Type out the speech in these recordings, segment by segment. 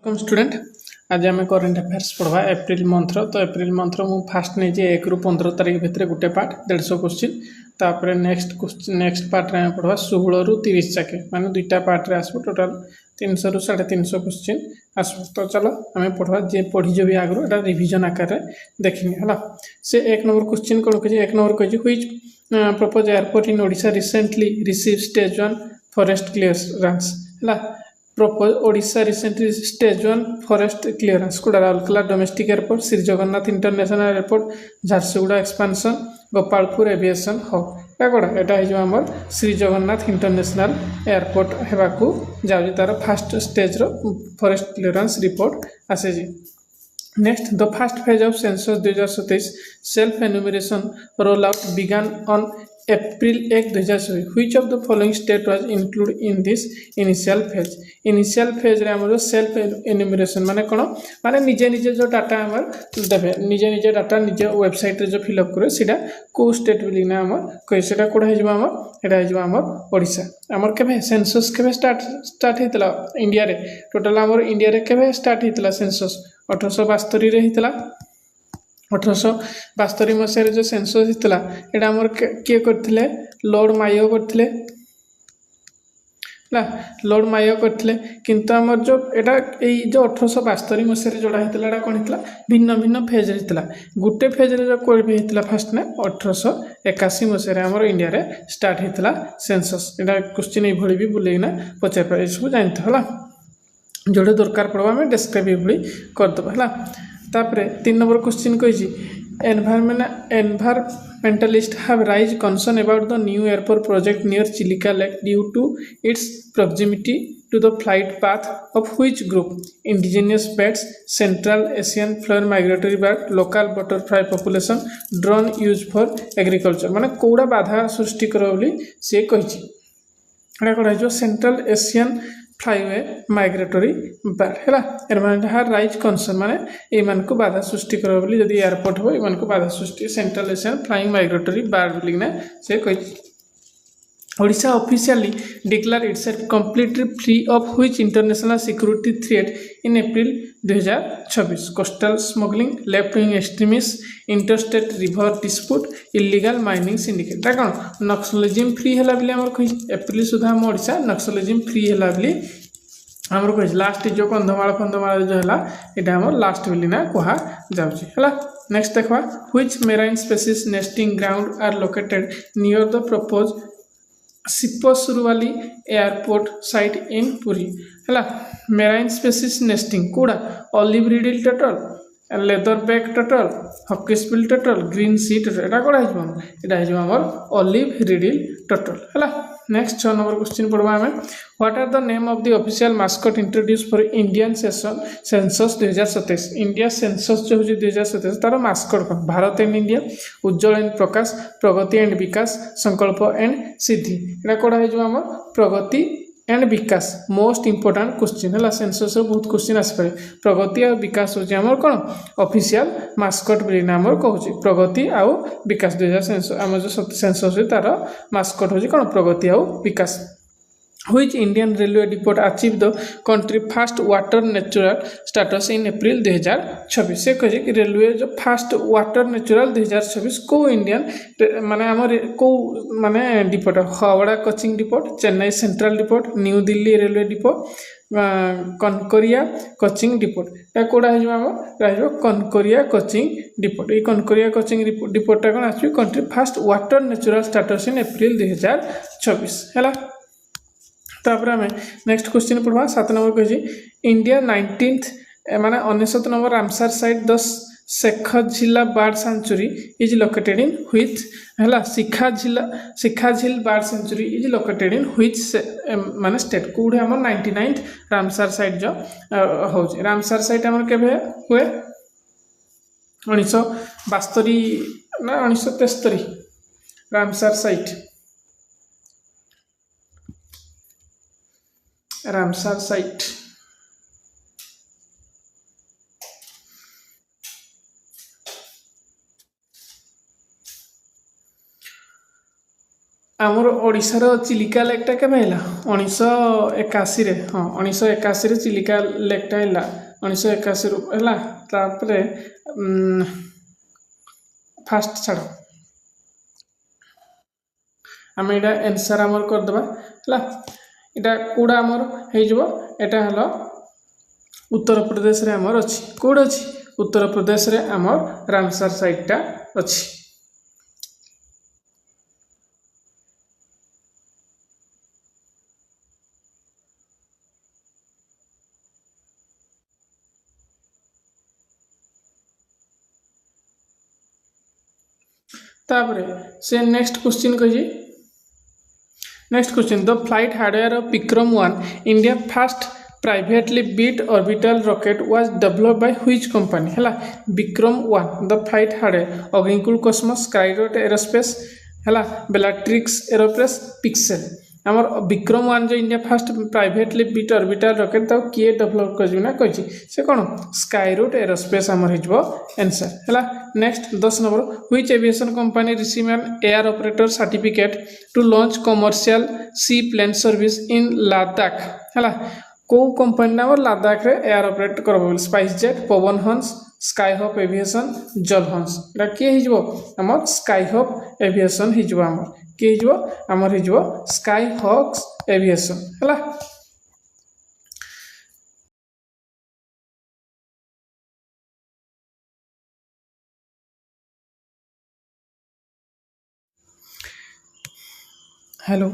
Welcome student. आज आम current affairs पढ़वा एप्रिल मंथर। तो एप्रिल मंथर मु फास्ट नहीं 1 ରୁ 15 तारीख भितर गोटे पार्ट 150 क्वेश्चन तापर नेक्स्ट पार्ट रे पढ़वा 16 ରୁ 30 जाके माने दुईटा पार्ट रे आसबो टोटल 300 ରୁ 350 क्वेश्चन आसबो। तो चलो आम पढ़वा जे पढ़ी जो भी आगरो एटा रिवीजन आकार रे देखिनी हला। से 1 नंबर क्वेश्चन कोन कहि 1 नंबर कहि which propose airport in Odisha recently receive stage 1 forest clearance हला। Propose Odisha recently stage 1 forest clearance कोड़ा Rourkela domestic airport, Shri Jagannath international airport, Jharsuguda expansion, Gopalpur aviation hub एगुड़ा यहाँ आमर श्री जगन्नाथ इंटरनेशनल एयरपोर्ट होगाकू जाऊँ तार फास्ट स्टेज रो फॉरेस्ट क्लियरेंस रिपोर्ट आसे। Next the first phase of census 2027 self enumeration roll out began on April 1, 2024. Which of the following state was included in this initial phase? Initial phase रे हमरो self enumeration माने कोन माने निजे निजे जो data हमर देबे निजे निजे डाटा निजे वेबसाइट रे जो फिल अप करे सेटा को स्टेट बिली ना हमर कहि सेटा कोड हे जबा हमर एटा हे जबा हमर ओडिसा। हमर केबे सेंसस केबे स्टार्ट हेतला इंडिया रे टोटल हमर इंडिया रे केबे स्टार्ट हेतला सेंसस 1872 रे हेतला। 1872 मसीह जो सेंसस होता है आमर किए करते लॉर्ड मायो करते लॉर्ड मायो करते किंतु आमर जो एटा जो 1872 मसीह जोड़ा होता कौन होता भिन्न भिन्न फेज होता गोटे फेज रे जो होता फास्ट ने 1881 मसीह आमर इंडिया रे स्टार्ट होता सेंसस। एटा क्वेश्चन ये भी बुलेना पचार पाए सब जानते है जोड़े दरकार पड़वा आम डिस्क्राइब ये करदे है। तापरे 3 नंबर क्वेश्चन कही environmentalist have raise concern about the new airport project near Chilika lake due to its proximity to the flight path of which group indigenous pets, central Asian flyway migratory bird, local butterfly population, drone use for agriculture माने कोड़ा बाधा सृष्टि करो बोली से कहिछि। एटा कोड़ा जो central Asian flyway migratory bird है एरमान rise concern माने एमान को बाधा सृष्टि करो बोली जदि एयरपोर्ट हो एमान को बाधा सृष्टि central Asian flying migratory bird बोली ना से कहि। Odisha officially declare itself completely free of which international security threat in April 2026 coastal smuggling, left wing extremist, interstate river dispute, illegal mining syndicate कौन नक्सलिज्म फ्री है आम कही एप्रिल सुधा आम ओडिशा नक्सलिज्म फ्री है आमर कही लास्ट जो कंधमाल फंधमाल जो है यहाँ आम लास्ट बोली ना कह जाऊँगा। नेक्स्ट देखा which marine species nesting ground are located near the propose Sipasurubali airport site in Puri है। मेराइन स्पेसीज नेस्टिंग कौड़ा olive ridley turtle, leatherback turtle, hawksbill turtle, green sea turtle एटा कौड़ा हो आमर ऑलिव रिडिल टर्टल है। Next 6 number question पढ़वा आम what are the name of the official mascot introduce for Indian census 2027। India census जो होची 2027 तार मास्कट कौन Bharat and India, Ujjwal and Prakash, Pragati and Vikas, Sankalp and Siddhi एटा कौड़ा हो आम Pragati and Vikas. Most important question है सेंसस बहुत क्वेश्चन आसपे प्रगति और विकास हूँ आमर कौन ऑफिशियल मास्कट बोली आमर कहूँ प्रगति आउ विकास 2000 आम जो सेंसस तार मास्कट हूँ कौन प्रगति आउ विकास। Which Indian railway depot achieved the country first water natural status in April 2026 से कहे कि रेलवे जो फास्ट वाटर नेचुरल 2026 को इंडियन माने आमर को माने depot Howrah coaching depot, Chennai central depot, new Delhi railway depot, Kankaria coaching depot या कोड़ा हो कनकोरिया कोचिंग डिपोट। ये कनकोरिया कोचिंग डिपोटा कौन आस country first water natural status in April 2026 है। तापर आम नेक्स्ट क्वेश्चन पढ़वा 7 नंबर कही इंडिया 19th माने 19 number Ramsar site 10 Sheikhjhila bird sanctuary is located in which है Shikhajhil bird sanctuary is located in which माने स्टेट कौड़े आम 99th रामसार साइट जो हो रामसार साइट आम के हुए 1972 ना 1973 रामसार साइट रामसार साइट आमर ओडिशार चिलिका लेकटा केबे हैला 1981 रे। हाँ 1981 रे चिलिका लेकटा हैला 1981 रु हैला। तापरे फास्ट छाड़ आम एटा आंसर आमर कर दबा हैला। एटा कोडा आमर हे जबो एटा हलो उत्तर प्रदेश रे आमर अछि। कोड अछि उत्तर प्रदेश रे आमर रामसर साइटटा अछि। तापरे से नेक्स्ट क्वेश्चन कही। Next question the flight hardware of Vikram one India first privately built orbital rocket was developed by which company हैला। Vikram one the flight hardware Agnikul Cosmos Skyroot Aerospace हैला बेलाट्रिक्स एरोस्पेस पिक्सेल। आमर विक्रम-1 जो India first privately built orbital rocket ताऊ किए डेवलप करजिना कहि से कोन स्काईरूट एरोस्पेस आमर हिजबो आंसर हैला। Next 10 number which aviation company receive an air operator certificate to launch commercial seaplane service in Ladakh हैला। को कंपनी ना लद्दाख रे एयर ऑपरेट करबो SpiceJet Pawan Hans sky hop aviation जल हंस एटा के हिजबो हमर स्काई हॉप एविएशन हिजबो हमर के हिजबो हमर हिजबो स्काई हॉक्स एविएशन हैला। हेलो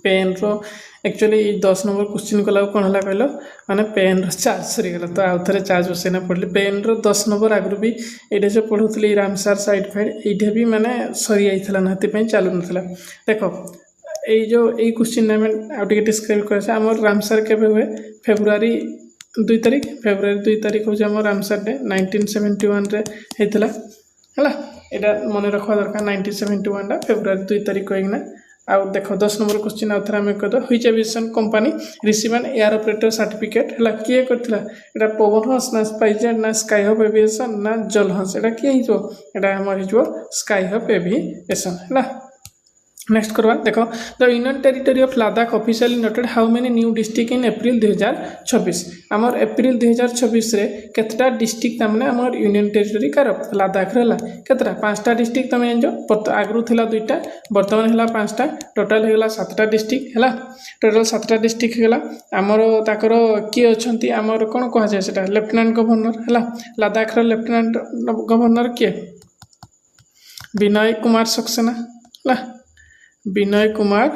पेन रो एक्चुअली 10 नंबर क्वेश्चन कला कौन है कहल माने पेन रो चार्ज सरीगला तो आउ थे चार्ज बसैना पड़े पेन रो 10 नंबर आगु भी ये जो पढ़ुली रामसार साइड फाइड ये भी माने सरी जाइला ना चलू ना देख ये क्वेश्चन आगे डिस्क्राइब कर आम रामसार के हुए फेब्रुआरी 2 तारिख फेब्रुआरी 2 तारिख हूँ आम रामसार डे 1971 रे होता है यहाँ मन रखा दरकार 1971 फेब्रुआरी 2 तारिख कहीना आउ देख 10 नंबर क्वेश्चन आउ थे आम कह which aviation company receive an air operator certificate है किए करता पवन हंस ना स्पाइसजेट ना स्काई हॉप एविएशन ना जल हंस एटा किए होटा आमर हो स्काई हॉप एविएशन है। नेक्स्ट करवा देख the union territory of Ladakh officially noted how many new district in April 2026 आमर एप्रिल 2026 रे केतटा डिस्ट्रिक्ट तमने आमर यूनियन टेरिटरी कार लद्दाख रे केतटा 5टा डिस्ट्रिक्ट तमे जानजो आगु थिला 2टा वर्तमान हैला 5टा टोटल हैला 7टा डिस्ट्रिक्ट हैला टोटल 7टा डिस्ट्रिक्ट हैला आमर ताकर किए अछंती आमर कोन कहा जाय सेटा लेफ्टिनेंट गवर्नर हैला लद्दाख रे लेफ्टिनेंट गवर्नर किए विनय कुमार सक्सेना हैला विनय कुमार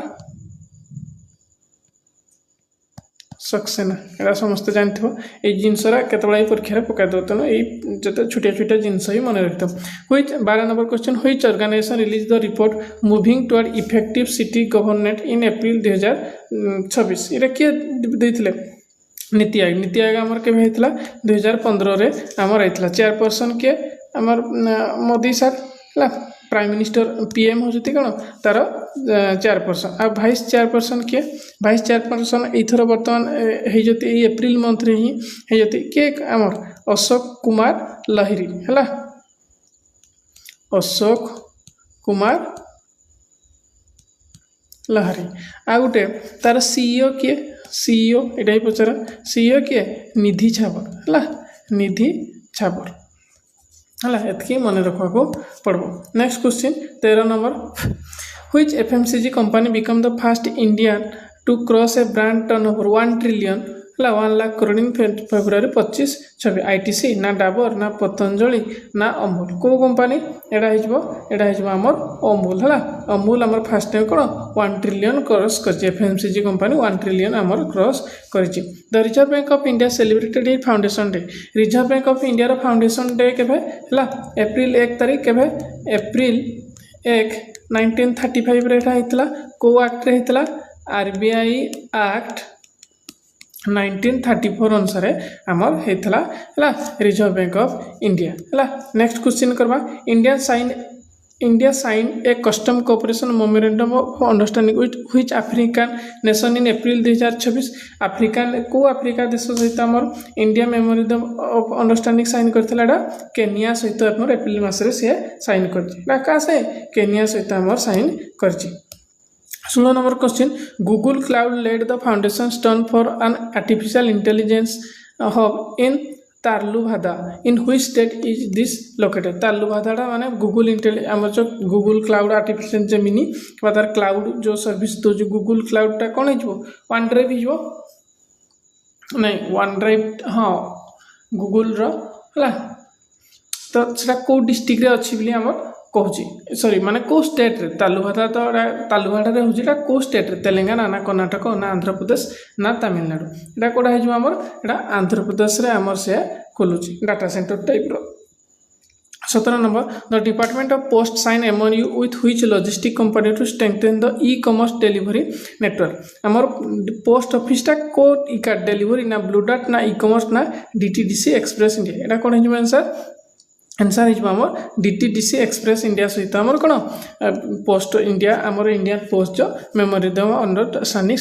सक्सेना एरा समस्त जानथो ए जिनसरा केतबळा परीक्षा रे पका दो तनो ए जते छोटिया छोटिया जिनस ही मन रखतो which 12 number question which organisation release the report moving toward effective city government in April 2026 एरा के देथिले नीति आयोग हमर के हेतला 2015 रे हमर आइतला चेयरपर्सन के हमर मोदी सर ला प्राइम मिनिस्टर पीएम होती कौन तार चेयरपर्सन आ भाइस चेयरपर्सन किए भाइस चेयरपर्सन एथर बर्तमान होती एप्रिल मंथ रे ही होती किए आमर अशोक कुमार लहिरी है अशोक कुमार लहरी आ गोटे तार सीईओ किए सीईओ एटा ही पचार सीईओ किए निधि छाबर है निधि छाबर है एतकी मन रखा पड़ो। Next question 13 number which FMCG company become the first Indian to cross a brand turnover 1 trillion है 1 lakh crore in February 25-26 ITC ना डाबर ना पतंजलि ना अमूल को कंपनी एटा आमर अमूल है अमूल आमर फास्ट टाइम कौन 1 ट्रिलियन क्रॉस कर एफएमसीजी कंपनी 1 ट्रिलियन आमर क्रॉस कर the Reserve bank of India celebrated a foundation day Reserve bank of India रो फाउंडेशन डे केबे है एप्रिल 1 तारिख केबे एप्रिल 1 1935 रे होता को एक्ट रे होता आरबीआई एक्ट 1934 अनुसार आमर होता है रिजर्व बैंक ऑफ इंडिया है। नेक्स्ट क्वेश्चन करवा India sign India signed a custom cooperation memorandum of understanding with which African nation in April 2026 African को अफ्रिका देश सहित आमर India memorandum of understanding sign करथिला एटा केनिया सहित आमर एप्रिल मासरे से साइन करछि ना का से केनिया सहित आमर साइन करछि 16 number question Google cloud laid the foundation stone for an artificial intelligence hub in Tarluvada in which state is this located Tarluvada माने गूगल आम जो गूगल क्लाउड आर्टिफिशियल जेमिनी तार क्लाउड जो सर्विस तो जो गूगल क्लाउडटा कौन हो वन ड्राइव हो नहीं वन ड्राइव हाँ गूगल रा तो सेटा को डिस्ट्रिक्ट रे अच्छी बोली आम कहूँ सॉरी माने को स्टेट रे तालुभादा तो तालुभाड़ा होता को स्टेट रे तेलंगाना ना कर्नाटक ना आंध्र प्रदेश ना तमिलनाडु एटा कोड़ा है आमर एटा आंध्र प्रदेश रे आमर से खोलुची डाटा सेंटर टाइप रो 17 number the department of post sign MoU with which logistic company to strengthen the e commerce delivery network आमर पोस्ट ऑफिस टा को ई कार्ड डिलीवरी ना ब्लू डार्ट ना ई कॉमर्स ना डीटीडीसी एक्सप्रेस इंडिया एटा कोन है आंसर आंसर हो आमर डीटीडीसी एक्सप्रेस इंडिया सहित आमर कौन पोस्ट इंडिया आमर इंडियन पोस्ट जो मेमोरेंडम अंडरस्टैंडिंग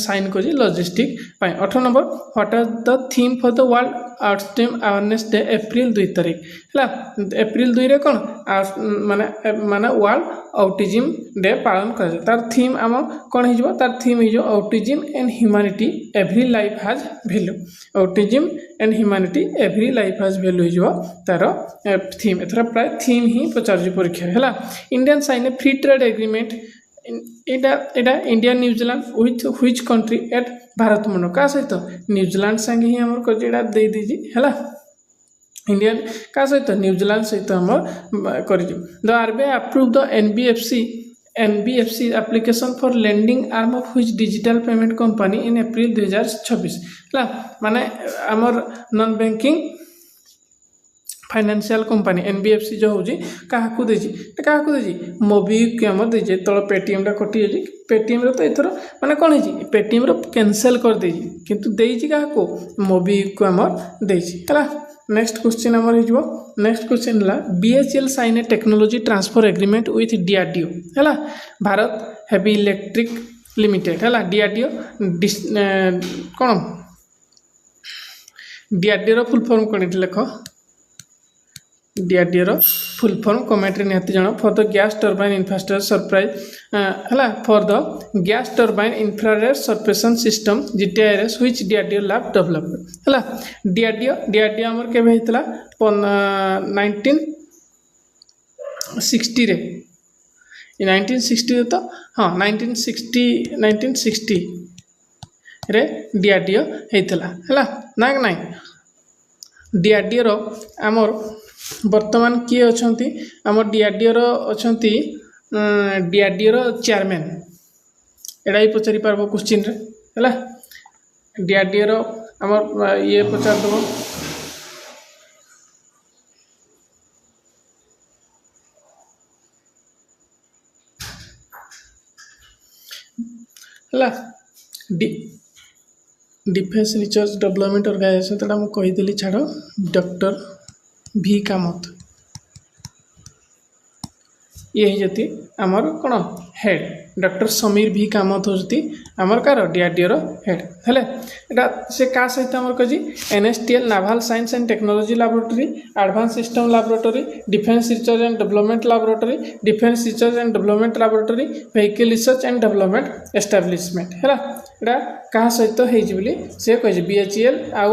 साइन कर logistic 18 number what are the theme for the world autism awareness day April 2 तारीख है एप्रिल 2 रे कौन माने माने वर्ल्ड ऑटिज्म डे पालन कर तार थीम आम कौन हो तार थीम हो autism and humanity every life has value autism and humanity every life has value हो तार थीम एथरा प्राय थीम ही पचार परीक्षा है Indian sign A free trade agreement Etah India New Zealand with which country at Bharat मन का सहित न्यूजीलैंड संगे ही आमर कटा दे दीजिए है इंडियन का सहित न्यूजीलैंड सहित आमर कर the RBI approve the NBFC application for lending arm of which digital payment company in April 2026 है माने आमर non banking financial company NBFC जो होजी काहाकू देजी काहाकू देजी मोबिक्विक के हमर देजे तळ पेटीएम रा कटि होजी पेटीएम रो तो एथरो माने कोन हेजी पेटीएम रो कैंसिल कर देजी किंतु देजी काहाकू मोबिक्विक को हमर देजी हला नेक्स्ट क्वेश्चन हमर हेजबो नेक्स्ट क्वेश्चन ला BHEL sign a technology transfer agreement with DRDO हला भारत हेवी इलेक्ट्रिक लिमिटेड हला डीआरडीओ कोन डीआरडीओ रो फुल फॉर्म कोन लिखो डीआरडीओ फुल फॉर्म कमेंट रे निहाती जानो for the gas turbine infrastructure surprise हला for the gas turbine infrared suppression system GTIRS which DRDO lab develop हला डीआरडीओ हमर केबे हेतला 1960 रे 1960 तो हाँ 1960 रे डीआरडीओ हेतला हला ना नहीं डीआरडीओ रो हमर वर्तमान किए अछंती आम डीआरडीओ रो अछंती डीआरडीओ रो चेयरमैन एडा ही पचारि पारबो क्वेश्चन रे हला डीआरडीओ रो आम ये पचार दबो हला डिफेंस रिसर्च डेवलपमेंट ऑर्गेनाइजेशन तड़ा मु कहि देली छाड़ो डॉक्टर भी कामत ये ही आमर कौन हेड डॉक्टर समीर भी कामत होती आमर कार डीआरडीओ रो हेड हेले एटा से का सहित आमर कजी NSTL naval science and technology laboratory advance system laboratory defence research and development laboratory defence research and development laboratory vehicle research and development establishment है एटा क्या सहित होली सी कही बीएचईएल आउ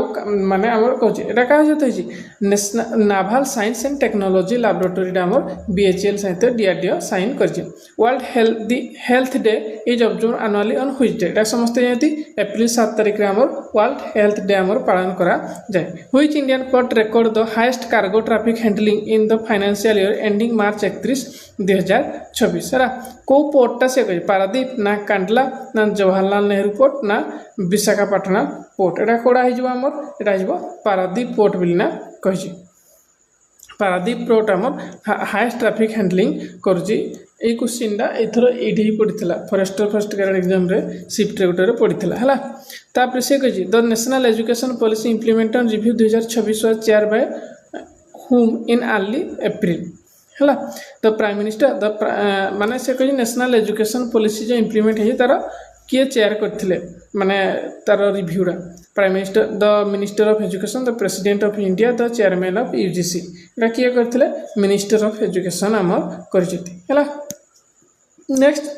माने आमर कहे एटा क्या सहित होती national naval science and technology laboratory आमर बीएचईएल सहित डीआरडीओ साइन कर world health day is observe annually on which day एटा समस्ते जानती एप्रिल 7 तारिख रे आमर वर्ल्ड हेल्थ डे आमर पालन करा जाए which Indian port record the highest cargo traffic handling in the financial year ending मार्च 31 2026 है को पोर्टा से कही पारादीप ना कांडला ना जवाहरलाल नेहरू पोर्ट ना विशाखापाटना पोर्ट एटा कोड़ा हो आमर एटा हो पारादीप पोर्ट बोली ना कही पारादीप पोर्ट आमर हाईएस्ट ट्रैफिक हैंडलिंग करुची ये क्वेश्चनटा एथर ये पड़ा फॉरेस्टर फर्स्ट ग्रेड एग्जाम रे शिफ्ट रे गोटे पड़ा है तापर से कही the national education policy implement on review 2026 was chair by whom in early April है। द प्राइम मिनिस्टर माने से कही नेशनल एजुकेशन पॉलिसी जो इम्प्लीमेंट है तार किए चेयर करथिले माने तार रिव्यूरा prime minister the minister of education the president of India the chairman of UGC एटा किए करथिले मिनिस्टर ऑफ एजुकेशन आम करछथि है। नेक्स्ट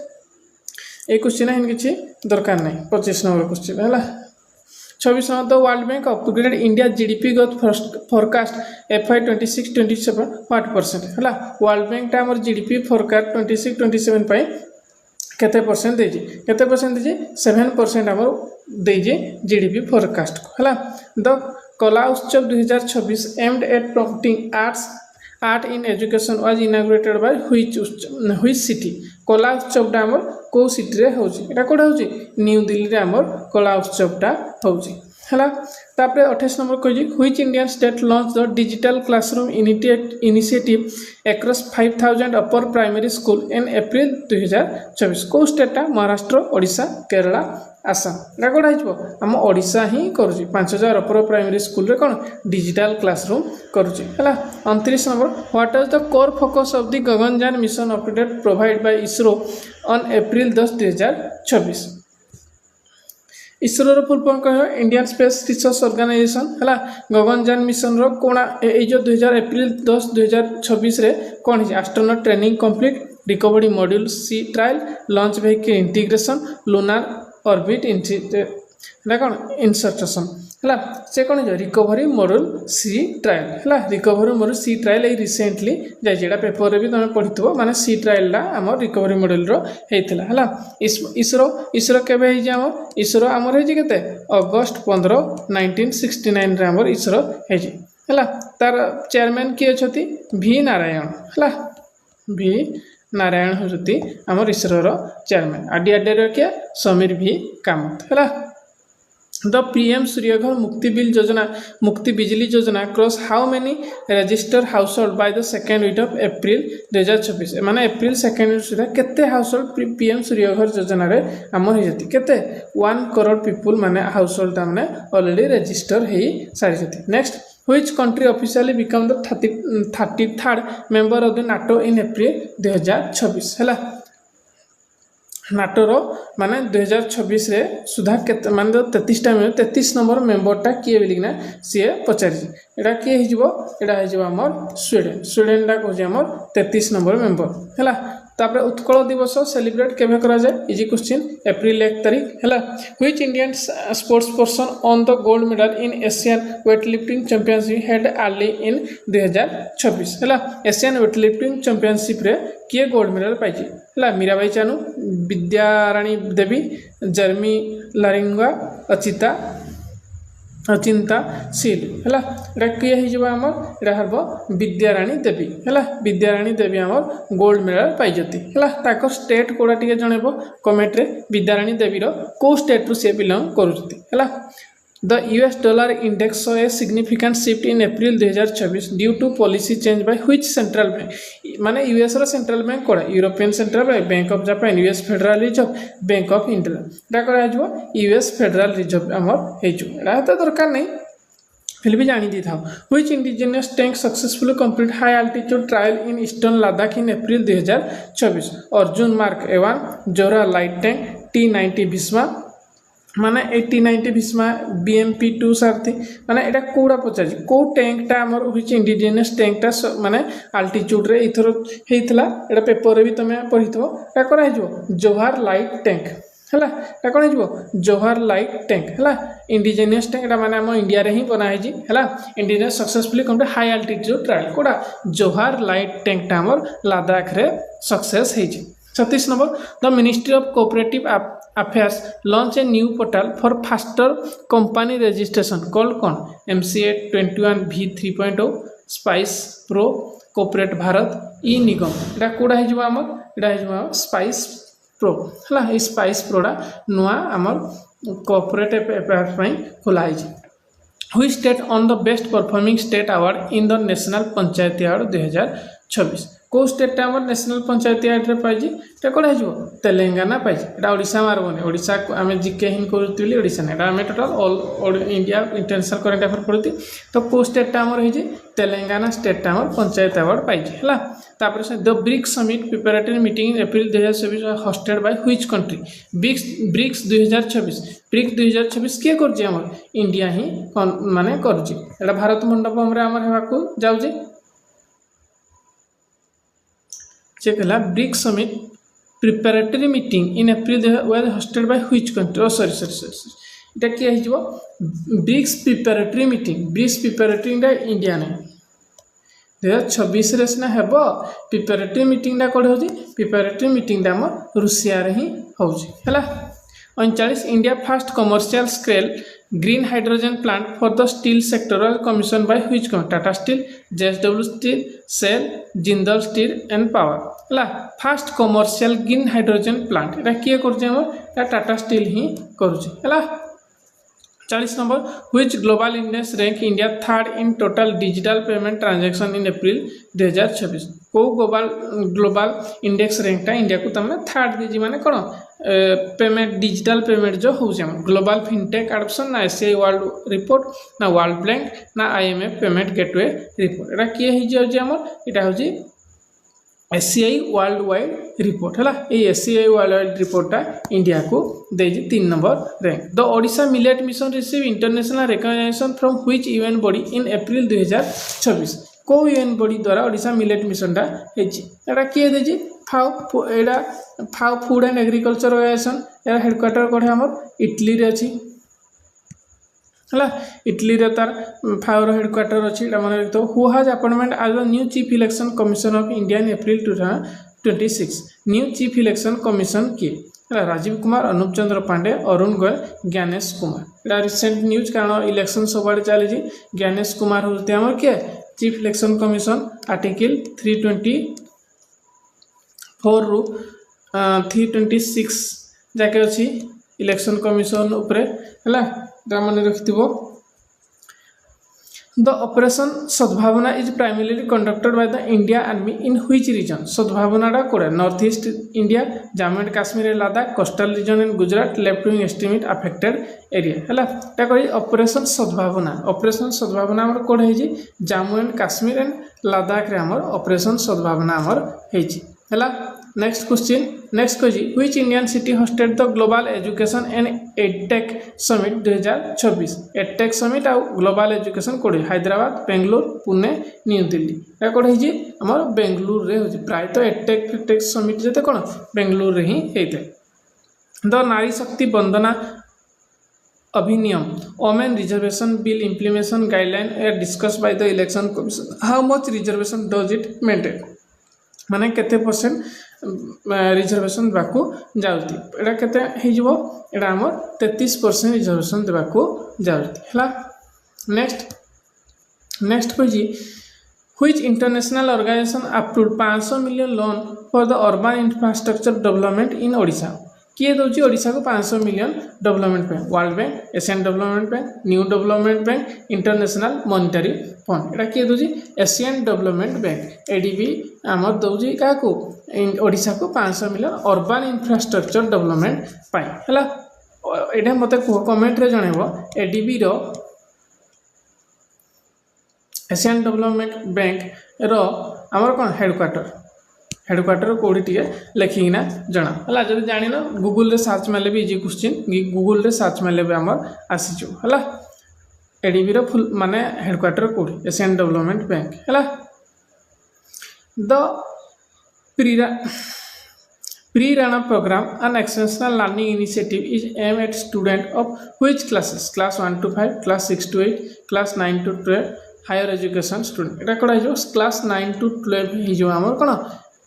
ए क्वेश्चन है किसी दरकार नहीं 25 नंबर क्वेश्चन है। 26 the world bank upgraded India GDP growth forecast FY 26-27 what percent है। वर्ल्ड बैंक टा हमर जीडीपी फोरकास्ट 26-27 पाई केते परसेंट देजी केते परसेंट देजी 7% हमर देजी जीडीपी फोरकास्ट है। द कला उत्सव 2026 aimed at promoting art in education was inaugurated by which city कला उत्सवटा आमर को सिटी रे होची एटा कोडा होची न्यू दिल्ली रे आमर कला उत्सवटा होची है। तापर 28 नंबर कही which Indian state launch the digital classroom initiative across 5000 upper primary school in April 2024 को स्टेटा महाराष्ट्र ओडिशा केरला आसाम एटा कोडा हिजबो हम ओडिशा ही करूची 5000 अपर प्राइमरी स्कूल रे कोन डिजिटल क्लासरूम करूची है। 29 number what is the core focus of the Gaganyaan mission update provide by ISRO on April 10 2024 ISRO full form कह Indian space research organisation है। Gaganyaan mission रो कोना ए जो 2000 एप्रिल 10 2026 रे कौन है astronaut training complete recovery module sea trial launch vehicle integration lunar orbit कौन insertion है से कौन है रिकवरी मॉड्यूल सी ट्रायल है। रिकवरी मॉड्यूल सी ट्रायल ये रिसेंटली जाइए पेपर भी तुम पढ़ी माने सी ट्रायल आम रिकवरी मॉड्यूल होता है। इसरो इसरो केवे इसरो आमर होते अगस्ट 15 1969 रे आमर इसरो है। तार चेयरमैन किए अच्छी V नारायण है। V नारायण होती आमर इसरोर चेयरमैन आडीआरडीआर किया समीर V कामत है। The PM Surya Ghar Mukti Bijli Yojana cross how many register household by the second week of April 2024 माने एप्रिल सेकेंड वीक सुधा केते हाउस होल्ड पीएम सूर्यघर योजना रे हमर हे जति केते 1 करोड़ पीपल माने हाउस होल्ड माने ऑलरेडी रजिस्टर हे सारी जति। Next which country officially become the 33rd member of the NATO in April 2026 है। नाटोर माने 2026 रे सुधा केते माने 33 नंबर मेंबरटा किए बोलिना सी पचारि एटा किए हिजबो एटा हिजबो हमर स्वीडेन टा कहजे हमर 33 नंबर मेंबर हैला। तापर उत्कल दिवस सेलिब्रेट केबे करा जाय इजी क्वेश्चन एप्रिल 1 तारिख हैला। Which Indian sports person on the gold medal in Asian weight lifting championship head early in 2026 हैला। एशियन वेट लिफ्टिंग चैंपियनशिप रे किए गोल्ड मेडल पाइछि है। मीराबाई चानू विद्याराणी देवी जर्मी लारिंगा अचिंता सील है किए होमर यहाँ हम विद्याराणी देवी है। विद्याराणी देवी आमर गोल्ड मेडल पाइजती है। स्टेट कोड़ा टे जनइब कमेंट रे विद्याराणी देवीर कौ स्टेट रु सी बिलंग करुँच है। The US dollar index saw a significant shift in April 2024 due to policy change by which central bank? माने US रो सेंट्रल बैंक कोड़ा European central bank, bank of Japan, US federal reserve, bank of India एटा कोड़ा जो US federal reserve हमर हेजु एटा तो दरकार नहीं फिर भी जानी दी था। Which indigenous tank successfully complete high altitude trial in eastern Ladakh in April 2024? Arjun mark A1 जोरा लाइट टैंक T90 भीष्मा माने 80-90 भीष्मा BMP-2 सारथी माने एटा कोडा पचार को टैंकटा हमर व्हिच इंडिजिनियस टैंकटा माने अल्टीट्यूड रे इथरो हेइतला एटा पेपर रे भी तमे पढिथबो एटा करा हिजो जोहार लाइट टैंक हैला एटा कोन हिजो जोहार लाइट टैंक हैला। इंडिजिनियस टैंक एटा माने हम इंडिया रे ही बना हिजी हैला। Indigenous successfully complete high altitude trial कोडा जोहार लाइट टैंकटा हमर लद्दाख रे सक्सेस हेजी। 36 number the ministry of cooperative affairs launch a new portal for faster company registration called कौन MCA 21V 3.0 spice pro cooperate Bharat e Nigam एटा कोडा हिजबो हमर एटा हिजबो स्पाइस प्रो हला। ई स्पाइस प्रोडा नुआ हमर कोऑपरेट अफेयर्स पई खोला हिजी। Which state on the best performing state award in the national Panchayati award 2026 को स्टेट आम नेशनल पंचायती एक्ट रे पाई कौन हो तेलंगाना पाई ओडिशा मारबनी ओडिशा आम जिके हिं करूँ ओडिशा ना आम total all India international current affair पढ़ती तो को स्टेट आमर हो तेलंगाना स्टेट आमर पंचायत अवार्ड पाई है तापर से the BRICS summit preparatory meeting in April 2024 hosted by which country BRICS 2026 BRICS 2026 किए कर इंडिया ही माने कर भारत मंडपम रे आमर हेबाकू जाउजे चेक है BRICS summit preparatory meeting in April was hosted by which country sorry इटा किए हो ब्रिक्स प्रिपेरेटरी मीटिंग इंडिया नहीं 2026 रे सिना हेबो प्रिपेरेटरी मीटिंग डा कोड होजी प्रिपेरेटरी मीटिंग डा हम रूसिया रे ही होजी हला 39 India first commercial scale green hydrogen plant for the steel sectoral commission by which company Tata steel JSW steel SAIL Jindal steel and power हला first commercial green hydrogen plant एटा किए करजे हम टाटा स्टील ही करूची हला 40 number which global index rank India third in total digital payment transaction in April 2026 को global index rank India को तमने थर्ड दीजी माने कोन पेमेंट डिजिटल पेमेंट जो हो ग्लोबल फिनटेक एडॉप्शन ना एससीआई वर्ल्ड रिपोर्ट ना वर्ल्ड बैंक ना आईएमएफ पेमेंट गेटवे रिपोर्ट एटा किए ही जे हमर एटा होजी एससीआई वर्ल्ड वाइड रिपोर्ट है एससीआई वर्ल्ड वाइड रिपोर्टा इंडिया को दे 3 number rank the Odisha millet mission receive international recognition from which UN body in April 2026 को UN body द्वारा Odisha millet mission टा एटा किए देजी फाओ food and agriculture organisation यार headquarter कोठे हमर Italy रे अछि है इटली रे तार फाओर हेडक्वार्टर अच्छी मन तो who has appointment as the new chief election commission of India in April 2026 new chief election commission किए राजीव कुमार अनुप चंद्र पांडे अरुण गोयल ज्ञानेश कुमार एटा रिसेंट न्यूज कारण इलेक्शन सब चली ज्ञानेश कुमार होते हमर किए चीफ इलेक्शन कमिशन आर्टिकल 324 रु 326 जाके अच्छी इलेक्शन कमिशन उपरे है मन रखि the operation Sadbhavana is primarily conducted by the India army in which region Sadbhavana कोड़े north east India Jammu and Kashmir Ladakh coastal region in Gujarat left wing extremist affected area है कही ऑपरेशन सद्भावना आमर कोड़े है जम्मू एंड काश्मीर एंड लद्दाख रे आमर ऑपरेशन सद्भावना आमर है नेक्स्ट क्वेश्चन नेक्स्ट कही which Indian city hosted the global education and edtech summit 2026 edtech summit uh global education कोड़े हैदराबाद बेंगलुरु पुणे न्यू दिल्ली या कोड़े ही आमर बेंगलुरु रे होची प्राय तो एडटेक समिट जते कोन बेंगलुरु रे ही हेते द नारी Shakti Vandana Adhiniyam women reservation bill implementation guideline are discussed by the election commission how much reservation does it maintain माने केते परसेंट रिजर्वेशन देवाक जाऊँगी एटा केते हो एटा आमर 33% रिजर्वेशन देवाक जाऊँगी है नेक्स्ट कही which international organisation approved 500 million loan for the urban infrastructure development in Odisha किए दौर ओडिशा को 500 million development bank world bank Asian development bank new development bank international monetary fund एटा किए दौर एशियन डेवलपमेंट बैंक एडीबी आमर दौर क्या ओडिशा को 500 मिलियन अर्बन इंफ्रास्ट्रक्चर डेवलपमेंट पाई है मत कमेंट रे जनइब एडीबी रो एशियन डेवलपमेंट बैंक रो आमर कौन हेडक्वार्टर कौड़ी टे लिखिकिना जना है जब जान गूगल रे सर्च मारे भी इजी क्वेश्चन गूगल रे सर्च मारे भी आमर आसीचु है एडीबी रो फुल माने हेडक्वार्टर कौड़ी एशियन डेवलपमेंट बैंक है the Prerana programme and extensional learning initiative is aim at student of which classes class 1 to 5 class 6 to 8 class 9 to 12 higher education student एटा कोड़ा हो क्लास 9 to 12 हो आमर कोन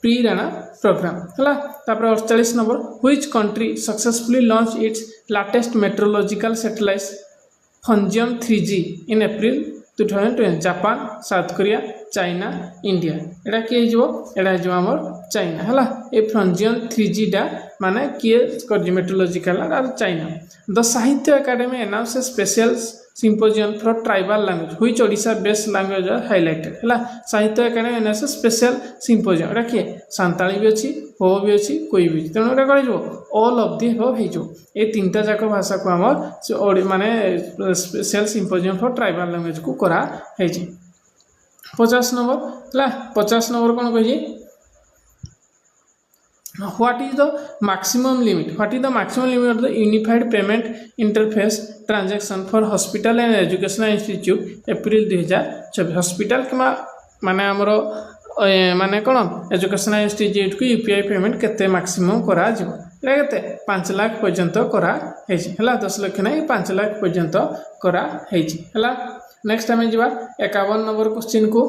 प्री-राणा प्रोग्राम है 48 number which country successfully launch its latest metrological satellite Fengyun 3G in April 2020 Japan south Korea China India एटा किए एटा आमर China है ये फंजियम 3G डा माने किए मेट्रोलॉजिकल चाइना द साहित्य academy announce special symposium for tribal language which Odisha based language are highlighted है साहित्य एकाडेमी एनएस स्पेशल सिम्पोजियम एटा किए सांताली भी अच्छी हो भी अच्छी कोई भी तेणु एटा कौन ऑल ऑफ दी हो ये तीनटा जाक भाषा को आम माने special symposium for tribal language को करा 50 नंबर है 50 नंबर कौन कही What is the maximum limit? What is the maximum limit of the unified payment interface transaction for hospital and educational institute April 2024 hospital keema माने हमरो माने कोन एजुकेशनल इंस्टीट्यूट को UPI payment केते मैक्सिमम करा जिवो एटा केते 5 लाख पर्यंत करा हेछि हला 10 लाख नै 5 लाख पर्यंत करा हेछि हला नेक्स्ट हमें जिबा 51 नंबर क्वेश्चन को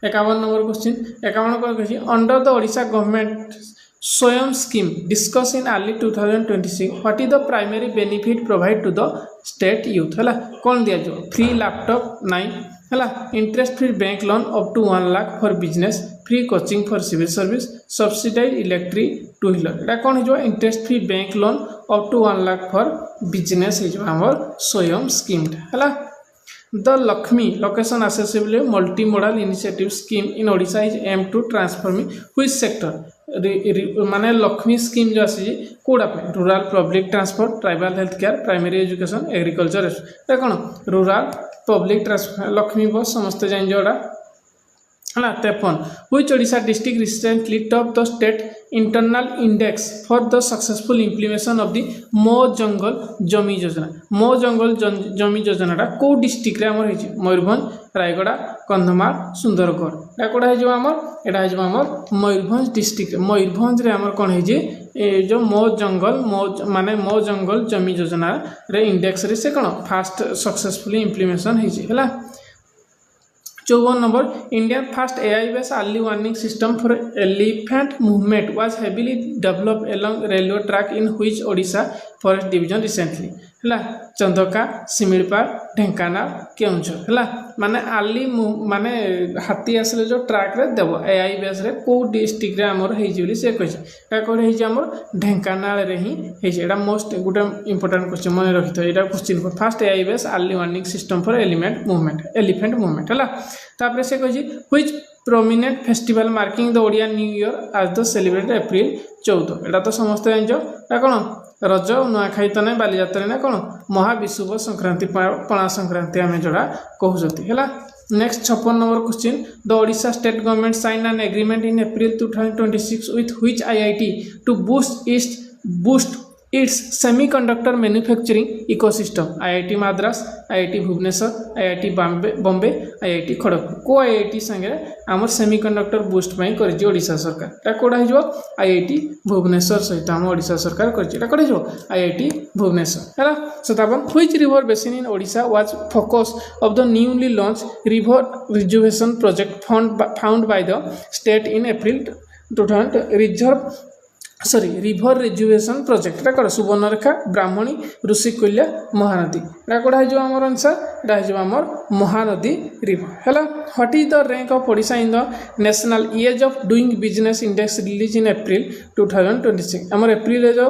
51 नंबर क्वेश्चन 51 को कहि under the Odisha government Swayam scheme discuss in early 2026 what is the primary benefit provide to the state youth हला कोन दिया जो फ्री लैपटॉप 9 हला interest free bank loan up to 1 lakh for business free coaching for civil service subsidise electric two wheeler एटा कोन जो interest free bank loan up to 1 lakh for business है जो हमर स्वयं स्कीम हला The Lakshmi location accessible multimodal initiative scheme in Odisha is aimed to transforming which sector माने Lakshmi scheme जो आसी कोडा पे rural public transport tribal health care primary education agriculture ए कोन rural public transport Lakshmi bus समस्त जाइन जोड़ा हला 53 which Odisha district recently topped the state internal index for the successful implementation of the mo jungle jami yojana mo jungle jami yojana टा को district रे हमर हेछि मयूरभंज रायगड़ा कंधमाल सुंदरगढ़ एटा कोडा हे जो हमर एटा हे जो हमर मयूरभंज डिस्ट्रिक्ट मयूरभंज रे हमर कोन हेछि ए जो मो जंगल जमी योजना रे इंडेक्स रे से कोन फास्ट सक्सेसफुली इंप्लीमेंटेशन हेछि हला 54 number Indian first AI based early warning system for elephant movement was heavily developed along railway track in which Odisha forest division recently हला चंदका सिमिलपाल ढेंकानाल केउंझर हला माने आली माने हाथी आसले जो ट्रैक रे देबो एआई बेस रे को डिस्ट्रिक्ट रे हमर हेइ जिवली से कहै एटा कोड हेइ जे हमर ढेंकानाल रे ही हेइ एटा मोस्ट गुड इंपोर्टेंट क्वेश्चन मन रखितो एटा question for first AI base early warning system for elephant movement हला तापर से कहै which prominent festival marking the Odia New Year as the celebrated April 14 एटा तो समस्त जानजो एटा कोन रज नुआखाई तो नहीं बालीजात्रा ना कौन महाविशुभ संक्रांति पणा संक्रांति आम जोड़ा कहते है next 56 number question the Odisha state government sign an agreement in April 2026 with which IIT to boost its semiconductor manufacturing ecosystem IIT Madras IIT Bhubaneswar IIT Bombay IIT Kharagpur को आईआईटी संगे आमर सेमीकंडक्टर बूस्ट पई करछि ओडिशा सरकार एटा कोडा हिजो आईआईटी भुवनेश्वर सहित आम ओडिशा सरकार करछि एटा कोडा हिजो आईआईटी भुवनेश्वर हैला 57 which river basin in Odisha was focus of the newly launch river rejuvenation project found by the state in April 2000 river rejuvenation project एटा कोड सुवर्णरेखा ब्राह्मणी ऋषिकुल्य महानदी एटा कोड है जो हमर आंसर एटा है जो हमर महानदी रिवर हैला what is the rank of Odisha in the national ease of doing business index release in April 2026 हमर एप्रिल जो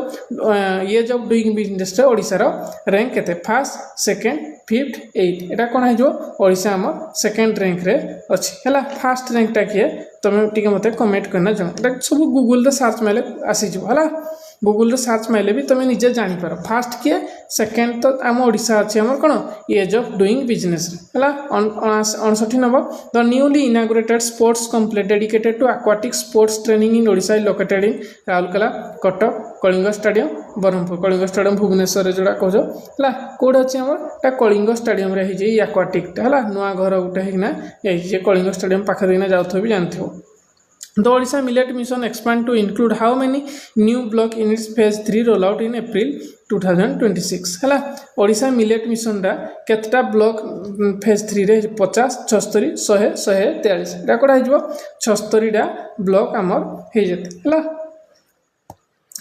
एज ऑफ डूइंग बिजनेस रे ओडिसा रो रैंक केते फर्स्ट सेकंड फिफ्थ एट एटा कोन है जो ओडिशा हमर सेकंड रैंक रे अछि हैला फर्स्ट रैंक टा किए तुम टिके मते कमेंट करना जण एटा सब गूगल रे सर्च मारले आसी जो हला गूगल रे सर्च मारले भी तुम निजे जानि पारो फर्स्ट किए सेकंड तो आम ओडिशा अछि हमर कोन एज ऑफ डूइंग बिजनेस हला 59 number the newly inaugurated sports complex dedicated to aquatic sports training in Odisha is located in Rourkela Cuttack Kalinga stadium Berhampur Kalinga stadium Bhubaneswar रे जोड़ा कहजो हला कोड अछि हमर ता कलिंग स्टेडियम रे हि जे एक्वाटिक हला नुआ घर उठे हिना ए जे कलिंग स्टेडियम पाखरे हिना जाउथो भी जानथियो The Odisha Millet Mission expand to include how many new block in its phase 3 rollout in April 2026 हला ओडिशा मिलेट मिशन रा केतटा ब्लॉक फेज 3 रे 50 76 100 143 एटा कोडा हिजबो 76 टा ब्लॉक हमर हे जते हला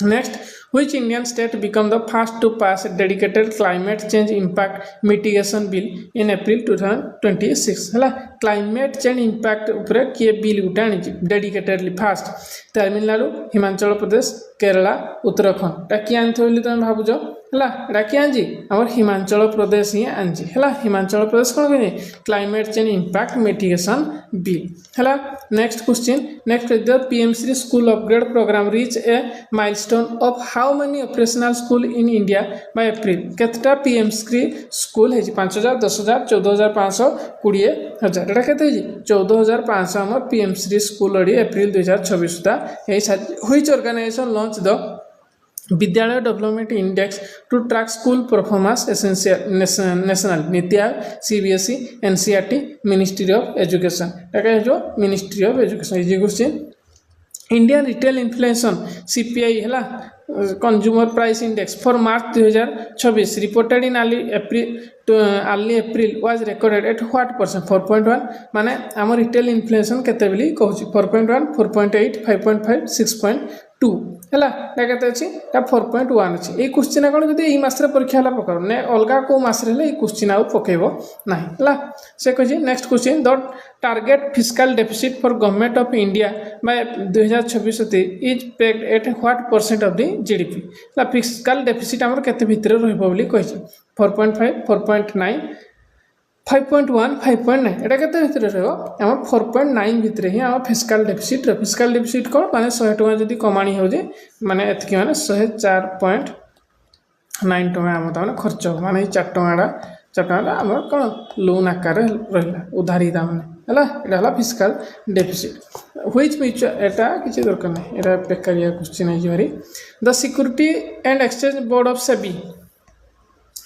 next which Indian state become the first to pass a dedicated climate change impact mitigation bill in April 2026 हला climate change impact ऊपर किए बिल उठानी dedicatedly first तमिलनाडु हिमाचल प्रदेश केरला उत्तराखंड टा किए आनी बोली तुम भावुच है किए आनी आम हिमाचल प्रदेश ही आनी है हिमाचल प्रदेश कौन कहे climate change impact mitigation bill है next question next PM Shri school upgrade programme reach a milestone of how many operational school in India by April केतटा पीएम श्री स्कूल है 5000 10000 14500 20000 एटा केते 14500 आम पीएम श्री स्कूल एप्रिल 2026 सुधा which organisation launch the Vidyalaya development index to track school performance essential national NITI Aayog CBSE NCERT ministry of education एटा जो ministry of education is question Indian retail inflation CPI है consumer price index for March 2026 reported in early April was recorded at what percent 4.1 माने आम retail inflation केते बेली कहूची 4.1 4.8 5.5 6.2 है केते अछि 4.1 अछि ए question कोन जदि एही मासरे परीक्षा हला पकर ने अलगा को मासरे हले ए क्वेश्चन आउ पकेबो नाही हला से कहि next question the target fiscal deficit for government of India by 2026 is pegged at what percent of the GDP ला फिस्कल डेफिसिट हमर केते भितर रहबो बोली कहि 4.5 4.9 5.1 5.9 एटा केते भितर रहबो हमर 4.9 भितर ही हम फिस्कल डेफिसिट कोन माने 100 टका जदी कमाणी हो जे माने एतकी माने 104.9 टका हम ताने खर्च माने 4 टका हमर कोन लोन आकार रहला उधारी दाम हला एटा हला फिस्कल डेफिसिट व्हिच म्यूचुअल एटा किछि दरकार नै एटा बेकारिया क्वेश्चन है जरी the security and exchange board of SEBI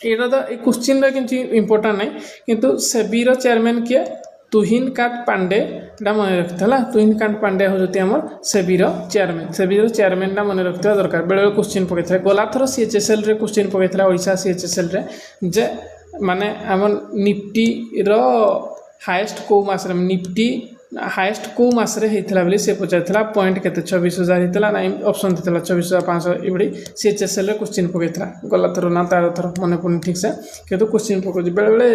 एटा तो क्वेश्चन कि इंपोर्टां नहीं किंतु सेबीर चेयरमैन किए तुहिनकांत पांडे मन रखता तुहिनकांत पांडे होती आम सेबीर चेयरमैन मन रखा दरकार बेले क्वेश्चन पकई गलाथर सीएचएसएल रे क्वेश्चन पकई ओडिशा सीएचएसएल रे जे माने आम निफ्टी हाएस्ट को मास निफ्टी हाएस्ट को मासरे होता बोली से पचार पॉइंट के 26,000 होता ना ऑप्शन थी 24,500 ये सीएचएसएल क्वेश्चन पकई गला थर ना तार थर मन पड़े ठीक से कितु क्वेश्चन पकाई बेले बेले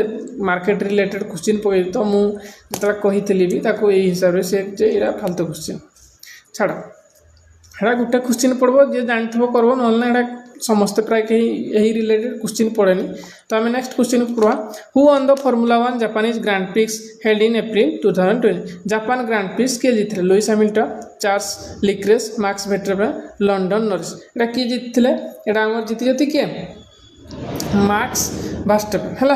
मार्केट रिलेटेड क्वेश्चन पकई तो मुझे कही भी यही हिसाब से यहाँ फालतू क्वेश्चन छाड़ है गोटे क्वेश्चन पढ़ो जी जानी करव ना समस्ते प्राय कहीं यही रिलेटेड क्वेश्चन पढ़ेनि तो आम नेक्स्ट क्वेश्चन पढ़ा who on the formula 1 Japanese Grand Prix held in April 2020 Japan Grand Prix किए जीते Lewis Hamilton Charles Leclerc Max Verstappen Lando Norris एटा किए जीते एटा आम जीति किए मैक्स वर्स्टेपेन है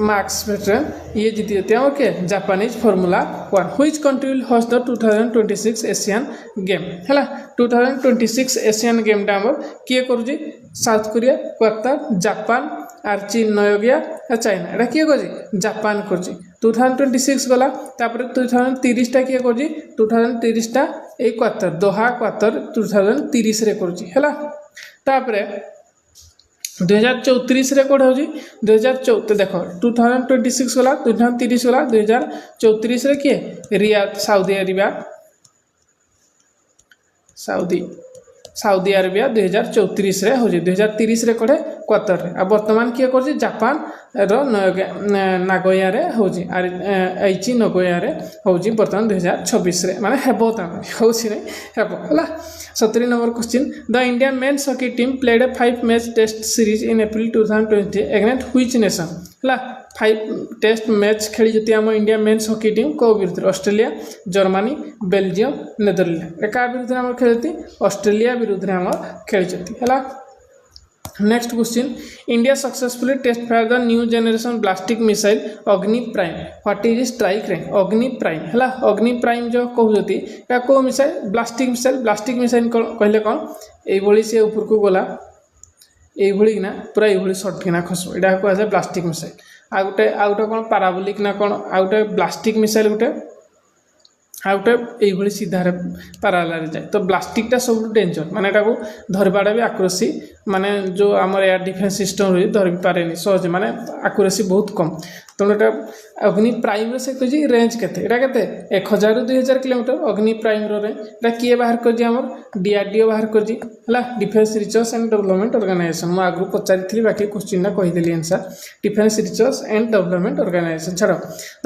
मैक्स वर्स्टेपेन ये जीति जाते हैं okay Japanese formula 1 which country will host the 2026 Asian game है 2026 एशियन गेम डामर किए करूजी साउथ कोरिया क्वार्टर जापान आर चीन नयोगिया चाइना एटा किए करूजी जापान करूजी 2026 गला तापर 2030 टा किए करूजी 2030 टा ए क्वार्टर दोहा क्वार्टर 2030 रे करूजी हैला तापर 2034 रे कोड होजी 2034 देखो 2026 गला 2030 गला 2034 रे किए रियाद साउदी अरेबिया 2034 रे होजी 2030 रे कोडे क्वार्टर रे आ वर्तमान किए करजी जापान रो नागोया रे होजी आइची नागोया रे होजी वर्तमान 2026 रे माने हेबो ता होसी नै हेबो हला 70 number question the Indian men's hockey team played a 5 match test series in April 2020 against which nation हला 5 टेस्ट मैच खेली जति आम इंडिया मेंस हॉकी टीम को विरुद्ध ऑस्ट्रेलिया जर्मनी बेल्जियम नेदरलैंड एका विरुद्ध हम खेलती ऑस्ट्रेलिया विरुद्ध हम खेलती हला next question India successfully test fire the new generation ballistic missile Agni prime what is strike range Agni prime है अग्नि प्राइम जो कहते हैं को मिसाइल ब्लास्टिक मिसाइल कहले कौन ये सी ऊपर को गला ये ना पूरा ये सर्ट किना खसब यहाँ कहुए ब्लास्टिक मिसाइल आ गोटे कौन पाराबोलिक ना कौन आ गोटे ब्लास्टिक मिसाइल गोटे आ गोटे ये सीधार पाराला जाए तो ब्लास्टिकटा सब डेंजर माने धरवाटा भी आक्युरेसी माने जो आम एयर डिफेन्स सिस्टम रही धर पारे सहज माने आक्युरेसी बहुत कम तेणु तो अग्नि प्राइम से कही रेंज केते 1000 ରୁ 2000 किलोमीटर अग्नि प्राइम रेंज किए बाहर कर डीआरडीओ बाहर कर defence research and development organisation मुझे आगु पचारि बाकी क्वेश्चन कहीदेली answer defence research and development organisation छाड़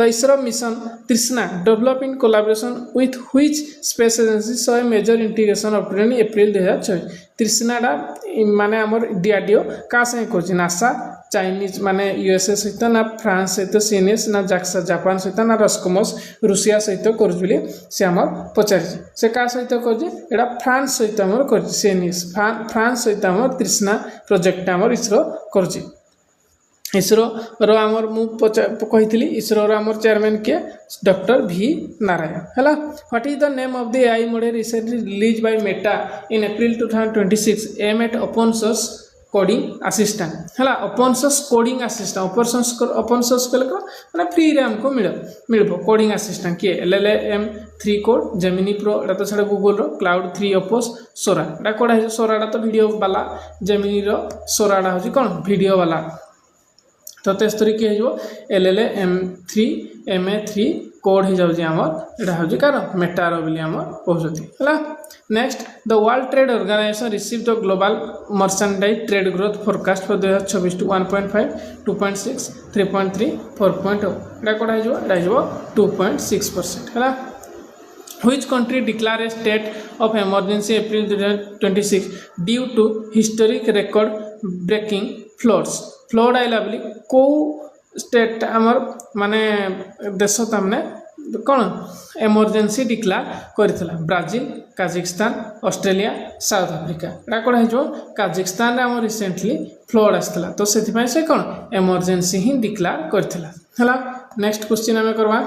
the ISRO mission Trishna develop in collaboration collaboration with which space agency so major integration operation April 2024 तृष्णाटा माने हमर डीआरडीओ का से कर नासा चाइनीज माने यूएसए सहित ना फ्रांस सहित सीएनएस ना जाक्सा जापान सहित ना रस्कोमस रूसिया सहित कर से हमर पचार से का सहित कर फ्रांस सहित हमर कर सीएनएस फ्रांस सहित हमर तृष्णा प्रोजेक्ट हमर इसरो कर इसरो रो आमर मु कही इसरो आमर चेयरमैन किए डॉक्टर वी नारायण है what is the name of the AI model recently release by Meta in April 2026 M eight open source coding assistant है open source coding assistant open source कले माने फ्री रे हमको मिलबो कोडिंग असिस्टेंट किए LLM3 code Gemini pro एटा तो छाड़ Google रो cloud 3 ओपोस सोरा एटा कोडा है सोराडा तो वीडियो वाला जेमिनी रो सोराडा होजी कोन वीडियो वाला तो तेस्तरी किए हो LLM3 MA3 कोड हो जाउजी हमर एटा होजी कार मेटारो बिली हमर कहउछथि हला next the world trade organisation receive the global merchandise trade growth forecast for 2026 to 1.5 2.6 3.3 4.0 एटा कोडा हो एटा हो 2.6% हला Which country declare a state of emergency April 2026 due to historic record breaking floods flood आइला बोली कौ स्टेट आमर माने देश तमने कौन एमरजेंसी डिक्लेयर करथिला Brazil Kazakhstan Australia South Africa एटा कोड है काजाकिस्तान आम रिसेंटली फ्लड आसला तो से से कौन एमरजेंसी ही डिक्लेयर करथिला हला नेक्स्ट क्वेश्चन आम करवा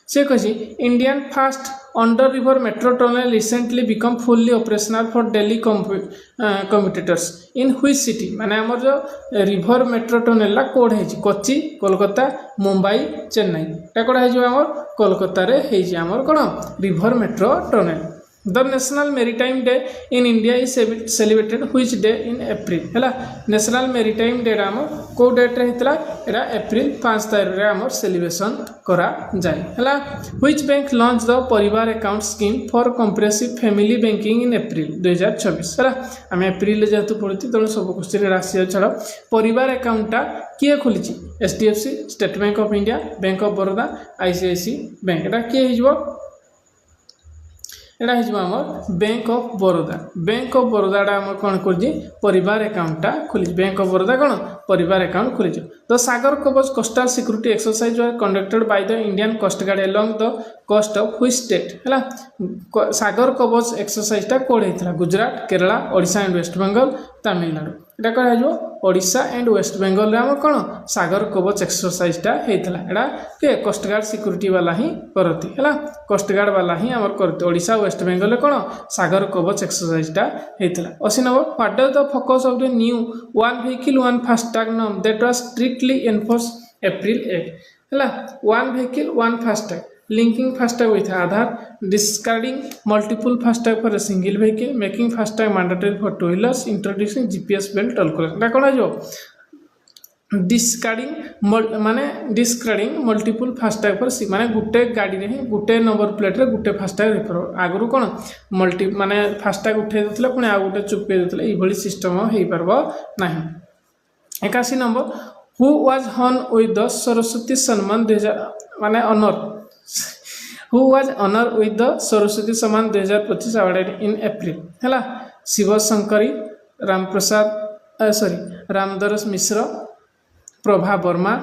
से कही Indian fast under river metro tunnel recently become fully operational for Delhi commutators in which city माने हमर जो रिवर मेट्रो टनल ला कोड है कोची कोलकाता मुंबई चेन्नई एटा कोड है हमर कोलकाता रे है हमर कोन river metro tunnel the national maritime day in India is celebrated which day in April है नेशनल मेरीटाइम डे आम को डेट होता है एप्रिल 5 तारीख रे आम सेलिब्रेशन करा जाए है व्हिच बैंक लॉन्च द परिवार account scheme for compressive family banking in April 2024 है आम एप्रिल जेहतु पढ़ी तेणु सब क्वेश्चन आसी छाड़ परिवार अकाउंटा किए खोली HDFC state bank of India bank of Baroda ICICI bank एटा किए एटा हमर बैंक ऑफ बड़ौदा आम कौन कर परिवार अकाउंटा खोली बैंक ऑफ बड़ौदा कौन परिवार अकाउंट खोली the Sagar Kavach coastal security exercise were conducted by the Indian coast guard along the coast of which state है सागर कवच एक्सरसाइजटा कोड होता गुजरात केरला ओडिशा एंड वेस्ट बेंगल तमिलनाडु एटा कह ओडिशा एंड वेस्ट बेंगल आम कौन सागर कवच एक्सरसाइजटा होता एटा के कोस्ट गार्ड सिक्योरिटी वाला ही करती है कोस्ट गार्ड वाला ही आम करते ओडिशा वेस्ट बेंगल कौन सागर कवच एक्सरसाइजटा होता 80 number what is the focus of the new one vehicle one FASTag norm that was strictly enforce April 8 है one vehicle one FASTag linking FASTag with Aadhaar, discarding multiple FASTag for a single vehicle, making FASTag mandatory for two wheelers, introducing GPS belt toll collection. ना कौन है जो discarding multiple FASTag पर माने गुटे गाड़ी रे गुटे number plate रे गुटे FASTag refer आगु कौन मल्टी माने FASTag उठे देथिले पुणी आ गुटे चुपके देथिले ई भली सिस्टम हेई परबो नाही 81 नंबर हु वाज हॉन विथ द सरस्वती सम्मान 2000 माने honour who was honored with the Saraswati Samman 2025 awarded in April है शिव शंकरी राम प्रसाद रामदरस मिश्र प्रभा वर्मा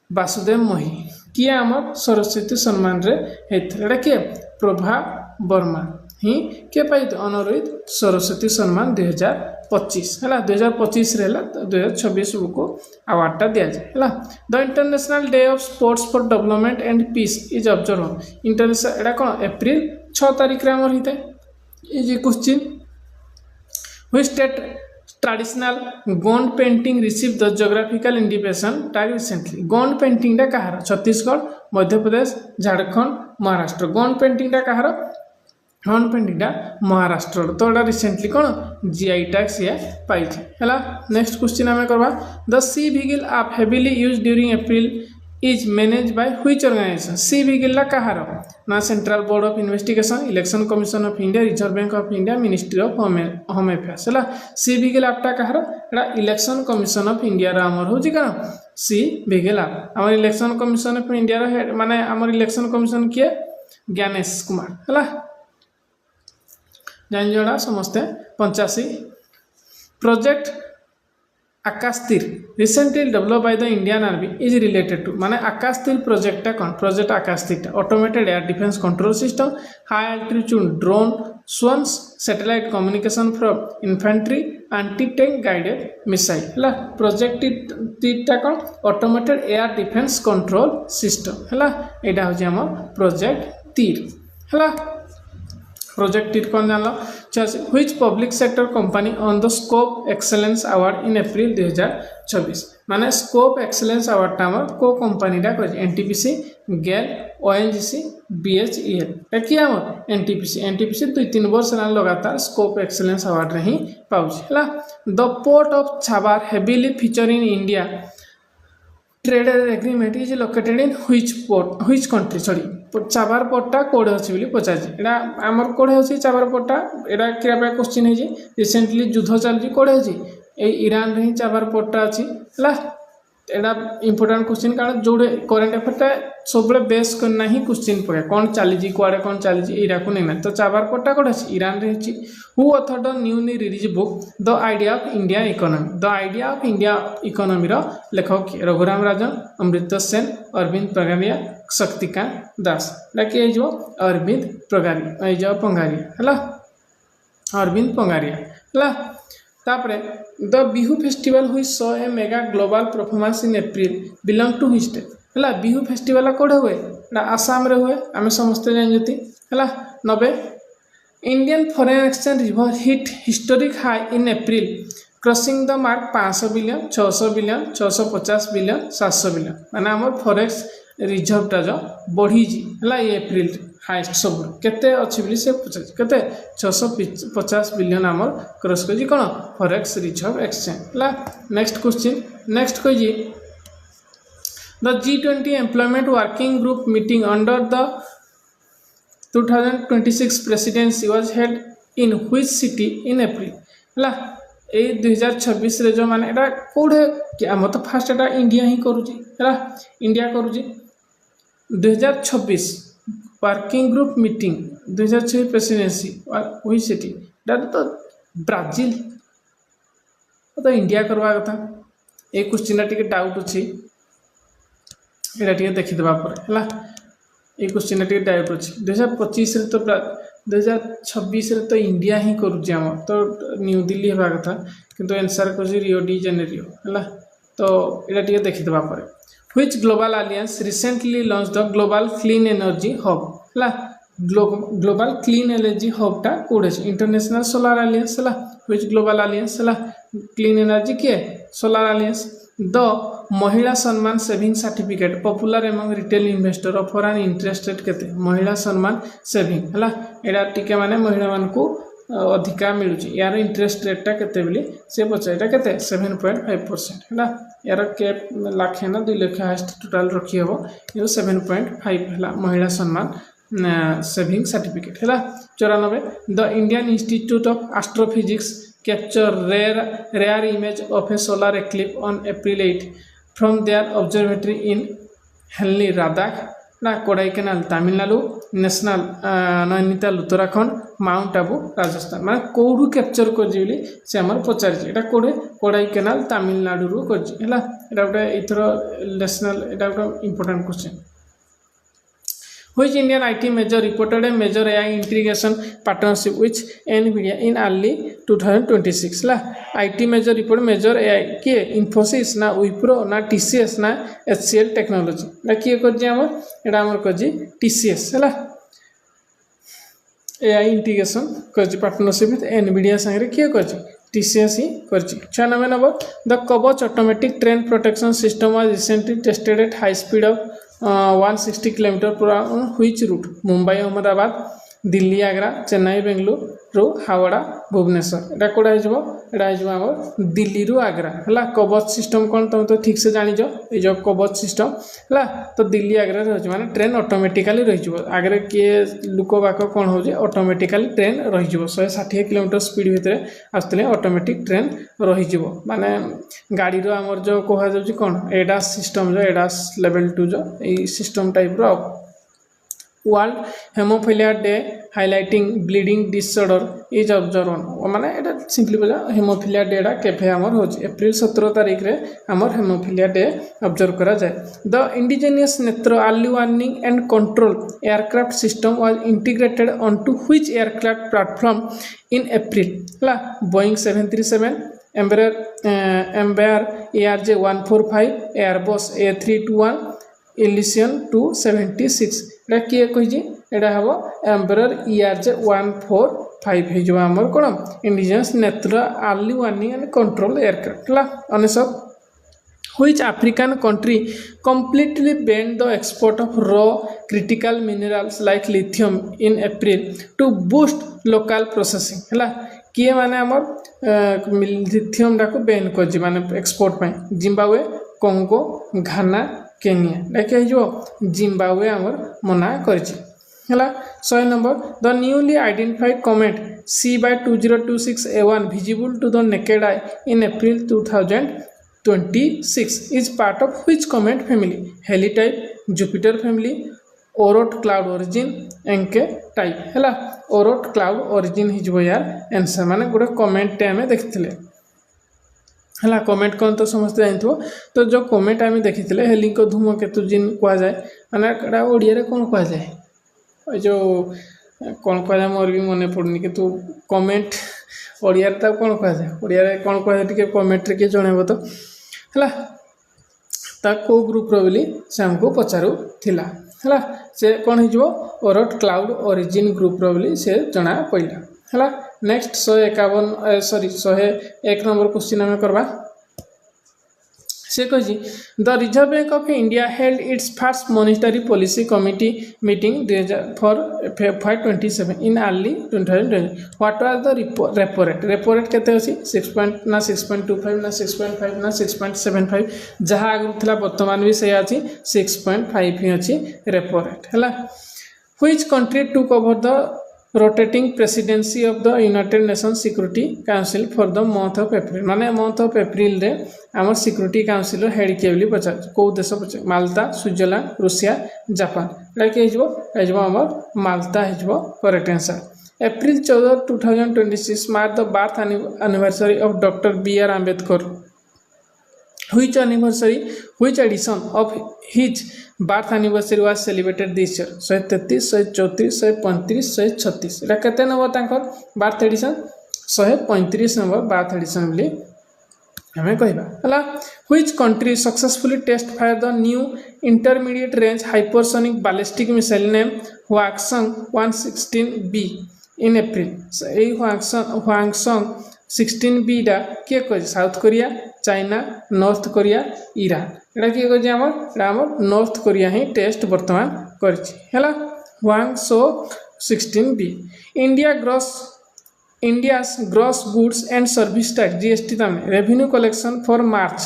वासुदेव मोही किए आम सरस्वती सम्मान रे हेता किए प्रभा वर्मा ही किए पाई ऑनर विथ सरस्वती सम्मान 2025 है 2025 रे 2026 को अवार्डटा दिया जाए the international day of sports for development and peace is observe international एटा कौन एप्रिल 6 तारीख रे आम होता है ये question which state traditional Gond painting receive the geographical indication tag recently Gond painting टा कहार छत्तीसगढ़ मध्य प्रदेश झारखंड महाराष्ट्र गोंड पेंटिंग टा कहार गोंड पेंटिंग टा महाराष्ट्र तो एटा रिसेंटली कौन GI टैग सी पाई है नेक्स्ट क्वेश्चन आम करवा the C vehicle app heavily use during April is manage by which organisation C vehicle कहार ना central board of investigation election commission of India reserve bank of India ministry of home affairs है C vehicle Apta Kahar Etah election commission of India आमर हूँ क्या सी भिगेला आम election commission of India head माने आम election commission किए ज्ञानेश कुमार है जान जोड़ा समस्ते 85 project Akash Teer recently develop by the Indian army is related to माने आकाश तीर प्रोजेक्ट कौन project Akash Teer automated air defence control system high altitude drone swarms satellite communication from infantry anti tank guided missile है project तीरटा कौन automated air defence control system है यहाँ हूँ आम project तीर है प्रोजेक्ट तीर कौन जान which public sector company on the scope excellence award in April 2024 माने स्कोप एक्सेलेंस अवार्ड आम को कंपनी एनटीपीसी गेल ओएनजीसी बीएचईएल कि आम एनटीपीसी 2-3 वर्ष लगातार स्कोप एक्सेलेंस अवार्ड ही पाँच the port of Chabahar heavily feature in India trade agreement is located in which country sorry Chabahar पोर्टा कौड़े अच्छी बोली पचार आमर कौड़े अच्छी चाबार पोर्टा यहाँ क्या क्वेश्चन है रिसेंटली युद्ध चलती कौड़े अच्छी ईरान रे चाबार पोर्टा अच्छी है यहाँ इंपोर्टाट क्वेश्चन कारण जो करेन्ट अफेयरटा सब बेस करना ही क्वेश्चन पड़े कौन चली कौड़े कौन चली इरा को नहीं तो चाबार पोर्टा कौटे अच्छी ईरान रे who author the newly release book the idea of India economy the idea of India economy लेखक किए रघुराम राजन अमृत सेन अरविंद प्रगारिया शक्तिकांत दास किए जो अरविंद प्रगारिया पंगारिया है अरविंद पंगारिया है तापरे द बिहू फेस्टिवल हुई saw a mega global performance in April belong to which state है बिहू फेस्टिवल कौड़े हुए ना आसाम रे हुए आम समस्ते जानती है 90 Indian foreign exchange reserve hit historic high in April crossing the mark 500 billion 600 billion 650 billion 700 billion माने आम फॉरेक्स रिजर्वटा जो बढ़ी है ये एप्रिल हाइस्ट सब केते अच्छी बोली से केते 650 बिलियन आमर क्रॉस कर कौन फॉरेक्स रिजर्व एक्सचेंज है नेक्स्ट क्वेश्चन नेक्स्ट कही the G20 employment working group meeting under the 2026 presidency was held in which city in April है ये 2026 रे जो माने एटा कोड़े आम तो फास्ट एटा इंडिया ही करुची है इंडिया करुची 2026 वर्किंग ग्रुप मीटिंग 2026 प्रेसिडेंसी वही सिटी तो ब्राजिल तो इंडिया करवा कथा ये क्वेश्चन टी डाउट अच्छी यहाँ देखीदे है ये क्वेश्चन टी डाउट अच्छी 2025 तो 2026 तो इंडिया ही करुम तो न्यू दिल्ली हवा कथा किंतु आंसर कर रियो डी जेनेरियो है तो यहाँ देखीदे Which global alliance recently launched the global clean energy hub? ला global clean energy hub टा कोड है international solar alliance ला which global alliance ला clean energy किए solar alliance the Mahila Samman saving certificate popular among retail investor offer and interest rate केते Mahila Samman saving है यहाँ टिके माने महिला मान को अधिका मिलूँ यार इंटरेस्ट रेटा केते बोली से पचार केते 7.5% है यार कैप लाखे ना 2 लाख हाइस्ट टोटाल रखी हम ये 7.5 है महिला सम्मान सेविंग सर्टिफिकेट है 94 the Indian institute of astrophysics capture rare image of a solar eclipse on April 8 from their observatory in हेलनी रादाख ना कोडाईकनाल तमिलनाडु नेशनल नैनीताल उत्तराखंड माउंट आबू राजस्थान माने कौड़ू कैप्चर कर से आम पचार यहाँ कौड़े कोडाईकनाल तमिलनाडु कर गोटे इथर नेशनल यहाँ गोटे important question Which Indian IT major reported a major AI integration partnership with NVIDIA in early 2026 ला IT major report major AI किए Infosys ना Wipro ना TCS ना HCL टेक्नोलॉजी ना किए कर जी आमर एटा आमर कर जी TCS है AI इंटीग्रेशन कर जी पार्टनरशिप विथ NVIDIA संगे किए कर जी TCS ही कर जी 96 number the Kavach automatic train protection system was recently tested at high speed of 160 km/h on which route Mumbai Ahmedabad Delhi Agra Chennai Bengaluru Howrah Bhubaneswar एटा कोड़ा हो आम दिल्ली रु आग्रा है कवच सिस्टम कौन तुम तो ठीक से जानिच ये जो कवच सिस्टम है तो दिल्ली आग्रा रही माने ट्रेन ऑटोमेटिकली रही आगे किए लुक बाक कौन हो ऑटोमेटिकली ट्रेन रही 160 किलोमीटर स्पीड भितर आसते ऑटोमेटिक ट्रेन रही माने गाड़ी रो आमर जो कह कौन एडास सिस्टम जो एडास लेवल 2 जो ये सिस्टम टाइप रो world haemophilia day highlighting bleeding disorder is observe माने एटा सिंपली बोला हेमोफिलिया डे केफे आमर हो एप्रिल 17 तारीख रे आमर हेमोफिलिया डे ऑब्जर्व करा जाए the indigenous Netra early warning and control aircraft system was integrated onto which aircraft platform in April हला Boeing 737 Embraer ARJ145 Airbus A321 Ilyushin 276 एटा किए कही एटा हम एम्ब्रायर ARJ145 हो आमर कौन indigenous Netra early warning and control aircraft है 19 which African country completely banned the export of raw critical minerals like lithium in April to boost local processing है किए माने आमर लिथियम डाको बैन कर माने एक्सपोर्ट पे जिम्बाब्वे कोंगो घाना केनिया डाके हो जिम्बाब्वे आमर मना कर 100 number the newly identified comet C/2026 A1 visible to the naked eye in April 2026 is part of which comet family Halley type Jupiter family Oort cloud origin Encke type है Oort cloud origin हो यार answer माने गोटे comment आम देखी है comment कौन तो समस्त जानते तो जो कमेंट आम देखी हेली को धूमकेतु जिन कहुए माने ओडिया कौन कहुए जो कौन कहुए मोर भी मन पड़नी कि कमेंट ओडिया कौन कहुए ओडिया कौन कहुए कमेंट रे जनइब तो है को ग्रुप बोली से आमको पचारू थिला है से कौन हो ओरोट क्लाउड ओरिजिन ग्रुप बोली से जना पड़ा है नेक्स्ट 101 नंबर क्वेश्चन आम करवा से कही the Reserve bank of India held it's first monetary policy committee meeting for 27 in early 2020 what was the repo rate केते अछि 6 ना 6.25 ना 6.5 ना 6.75 जहाँ आगु थिला वर्तमान भी से अछि 6.5 ही अछि रेपो रेट हैला which country took over the rotating presidency of the United Nations Security Council for the month of April माने month of April रे आम सिक्यूरिटी काउंसिल हेड किए बोली पचार कौ देश पचार माल्टा स्विट्जरलैंड रूसिया जापान एटा कि आम माल्टा हो correct answer April 14 2026 mark the birth anniversary of doctor B.R. Ambedkar which edition of his birth anniversary was celebrated this year 133 134 135 136 एटा केते नंबर तांकर birth edition 135 number birth edition बोली हमें कहबा हला which country successfully test fired the new intermediate range hypersonic ballistic missile named Hwasong 116B in April A Hwasong 16B डा किए कह south Korea China north Korea Iran एटा किए कह नॉर्थ कोरिया ही टेस्ट वर्तमान कर Hwasong 16B India's gross goods and service tax GST revenue collection for March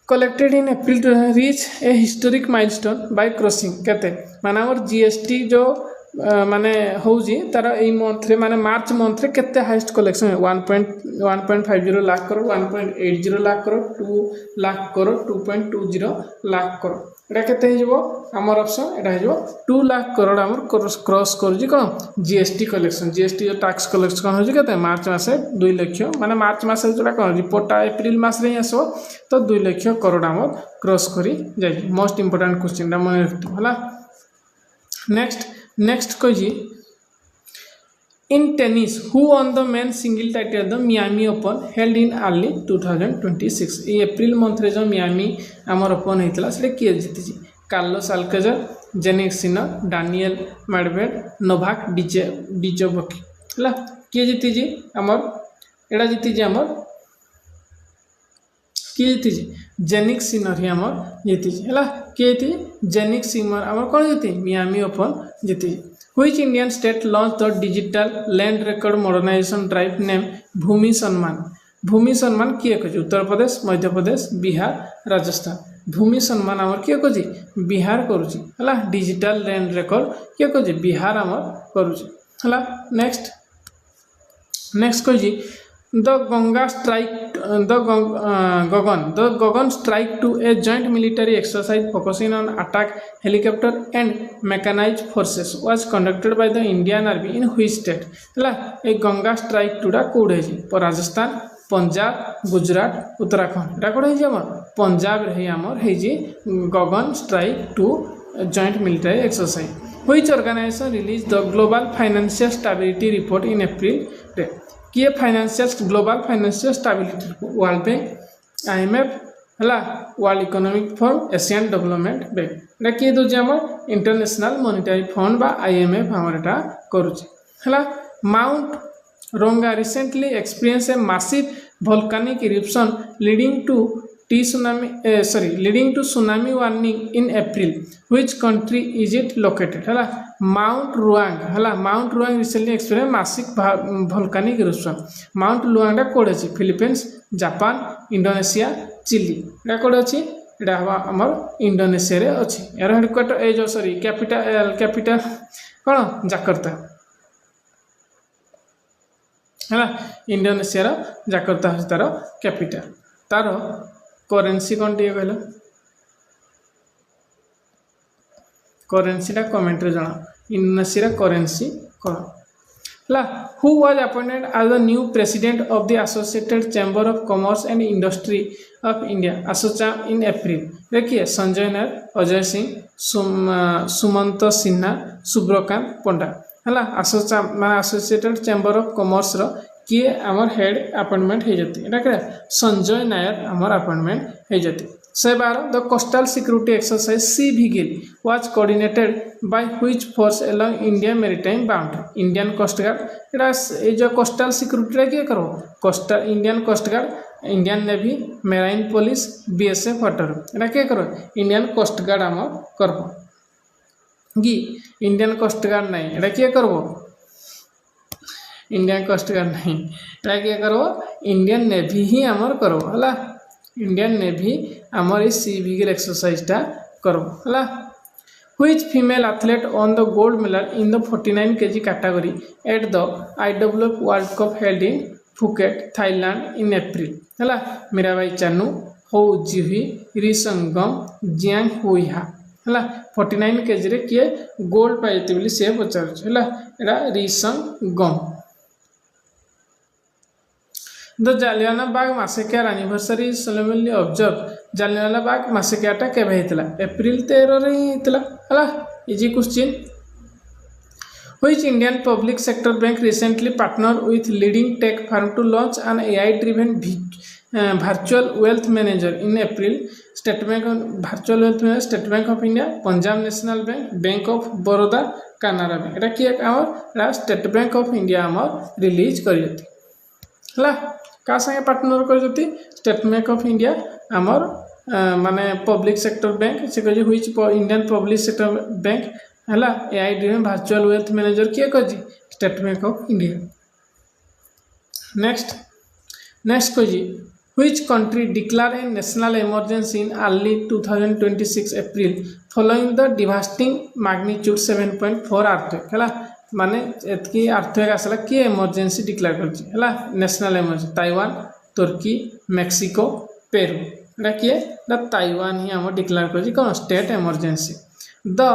collected in April to reach a historic milestone by crossing केते माने हमर GST जो माने होउजी तार ए मंथ रे माने मार्च मंथ रे केते हाईएस्ट कलेक्शन 1.50 लाख करोड़ 1.80 लाख करोड़ 2 लाख करोड़ 2.20 लाख करोड़ एटा केते हिजबो हमर ऑप्शन एटा हिजबो 2 लाख करोड़ हमर क्रॉस करजी कोन जीएसटी कलेक्शन जीएसटी जो टैक्स कलेक्शन कोन होजी केते मार्च मासे 2 लाख माने मार्च मासे जोटा कोन रिपोर्ट एप्रिल मास रे आसो तो 2 लाख करोड़ हमर क्रॉस करी जाई मोस्ट इंपोर्टेंट क्वेश्चन दा मन हला नेक्स्ट कही in tennis who on the men single title the Miami open held in early 2026 ये एप्रिल मंथ रे जो मियामी आमर ओपन होता से किए जीति Carlos Alcaraz Jannik Sinner Daniil Medvedev Novak Djokovic है किए जीति आमर एटा जीति आमर किए जीति जेनिक सिनर ही आमर जीति है किए जेनिक सिनर आमर कौन जीति मियामी ओपन जीति Which Indian state launched the digital land record modernization drive named Bhumi Samman? भूमि सम्मान किए कछि उत्तर प्रदेश मध्य प्रदेश बिहार राजस्थान भूमि सम्मान आमर किए कछि बिहार करूछि हला डिजिटल लैंड रिकॉर्ड किए कछि बिहार आमर करूछि हला नेक्स्ट नेक्स्ट कछि the Ganga strike the Gagan strike to a joint military exercise focusing on attack helicopter and mechanized forces was conducted by the Indian Army in which state हला ए Ganga strike टूडा code है पर राजस्थान पंजाब गुजरात उत्तराखंड एटा कोड है हमर पंजाब रे हमर है जी Gagan strike two joint military exercise which organization released the global financial stability report in April रे किए financial global financial stability world bank IMF हला world economic forum Asian development bank एटा किए दोजे हमर इंटरनेशनल मॉनेटरी फंड बा IMF हमर एटा करूचे हला mount Ruang recently experience a massive volcanic eruption leading to tsunami warning in April. Which country is it located? हला Mount Ruang हला Mount Ruang recently experienced massive volcanic eruption. Mount Ruang टा code अछि Philippines Japan Indonesia chilli एटा code अछि एटा हमर Indonesia रे अछि यार headquarter ए जो सॉरी कैपिटल कोन जाकार्ता हला इंडोनेशिया रो जाकार्ता अछि तार कैपिटल तार करेंसी कौन टे कहल करेंसी टा कमेंट रे जाना इंडोनेशिया करेंसी कौन ला who was appointed as the new president of the associated chamber of commerce and industry of India ASSOCHAM in April देखिए संजय नायर अजय सिंह सुमंत सिन्हा सुब्रकांत पंडा हला एसोचैम माने एसोसिएटेड चैम्बर ऑफ कॉमर्स रो किए आमर हेड अपॉइंटमेंट हो जाती एटा के संजय नायर आमर अपॉइंटमेंट हो जाती से बार the coastal security exercise sea vigil was coordinated by which force along India maritime boundary Indian coast guard एटा ए जो कोस्टल सिक्योरिटी रे के करो coastal Indian coast guard Indian navy marine police BSF water एटा के करो इंडियन कोस्ट गार्ड आम करबो गी इंडियन कोस्ट गार्ड नहीं एटा के करबो इंडियन कोस्ट गार्ड नहीं एटा के करबो इंडियन नेवी ही आमर करबो हला इंडियन नेवी आमर इस सी विगिल एक्सरसाइज टा करबो हला which female athlete on the gold medal in the 49 kg category at the IWF world cup held in Phuket Thailand in April हला मीराबाई चानू हो जिही रिसंगम जियांग हुइहा हला 49 kg रे किए गोल्ड पाइते बोली से पचार हला एटा रिसंगम the Jallianwala Bagh massacre anniversary solemnly observe Jallianwala Bagh मासेकियाटा केबे हेतला अप्रैल 13 रे हेतला हला easy question which Indian public sector bank recently partner with leading tech firm to launch an AI driven virtual wealth manager in April state bank virtual wealth manager state bank of India Punjab national bank bank of Baroda Canara bank एटा कि हमर state bank of India हमर release करियति हला का संगे partner कर जति state bank of India आमर माने पब्लिक सेक्टर बैंक से कहि which Indian public sector bank हला AI driven virtual wealth manager किए कहि state bank of India next कहि which country declare a national emergency in early 2026 April following the devastating magnitude 7.4 earthquake हला माने एतकी earthquake आसला कि इमरजेंसी डिक्लेयर करछि हला national emergency Taiwan Turkey Mexico Peru एटा कि द ताइवान ही हम डिक्लेयर करछि कोन स्टेट इमरजेंसी द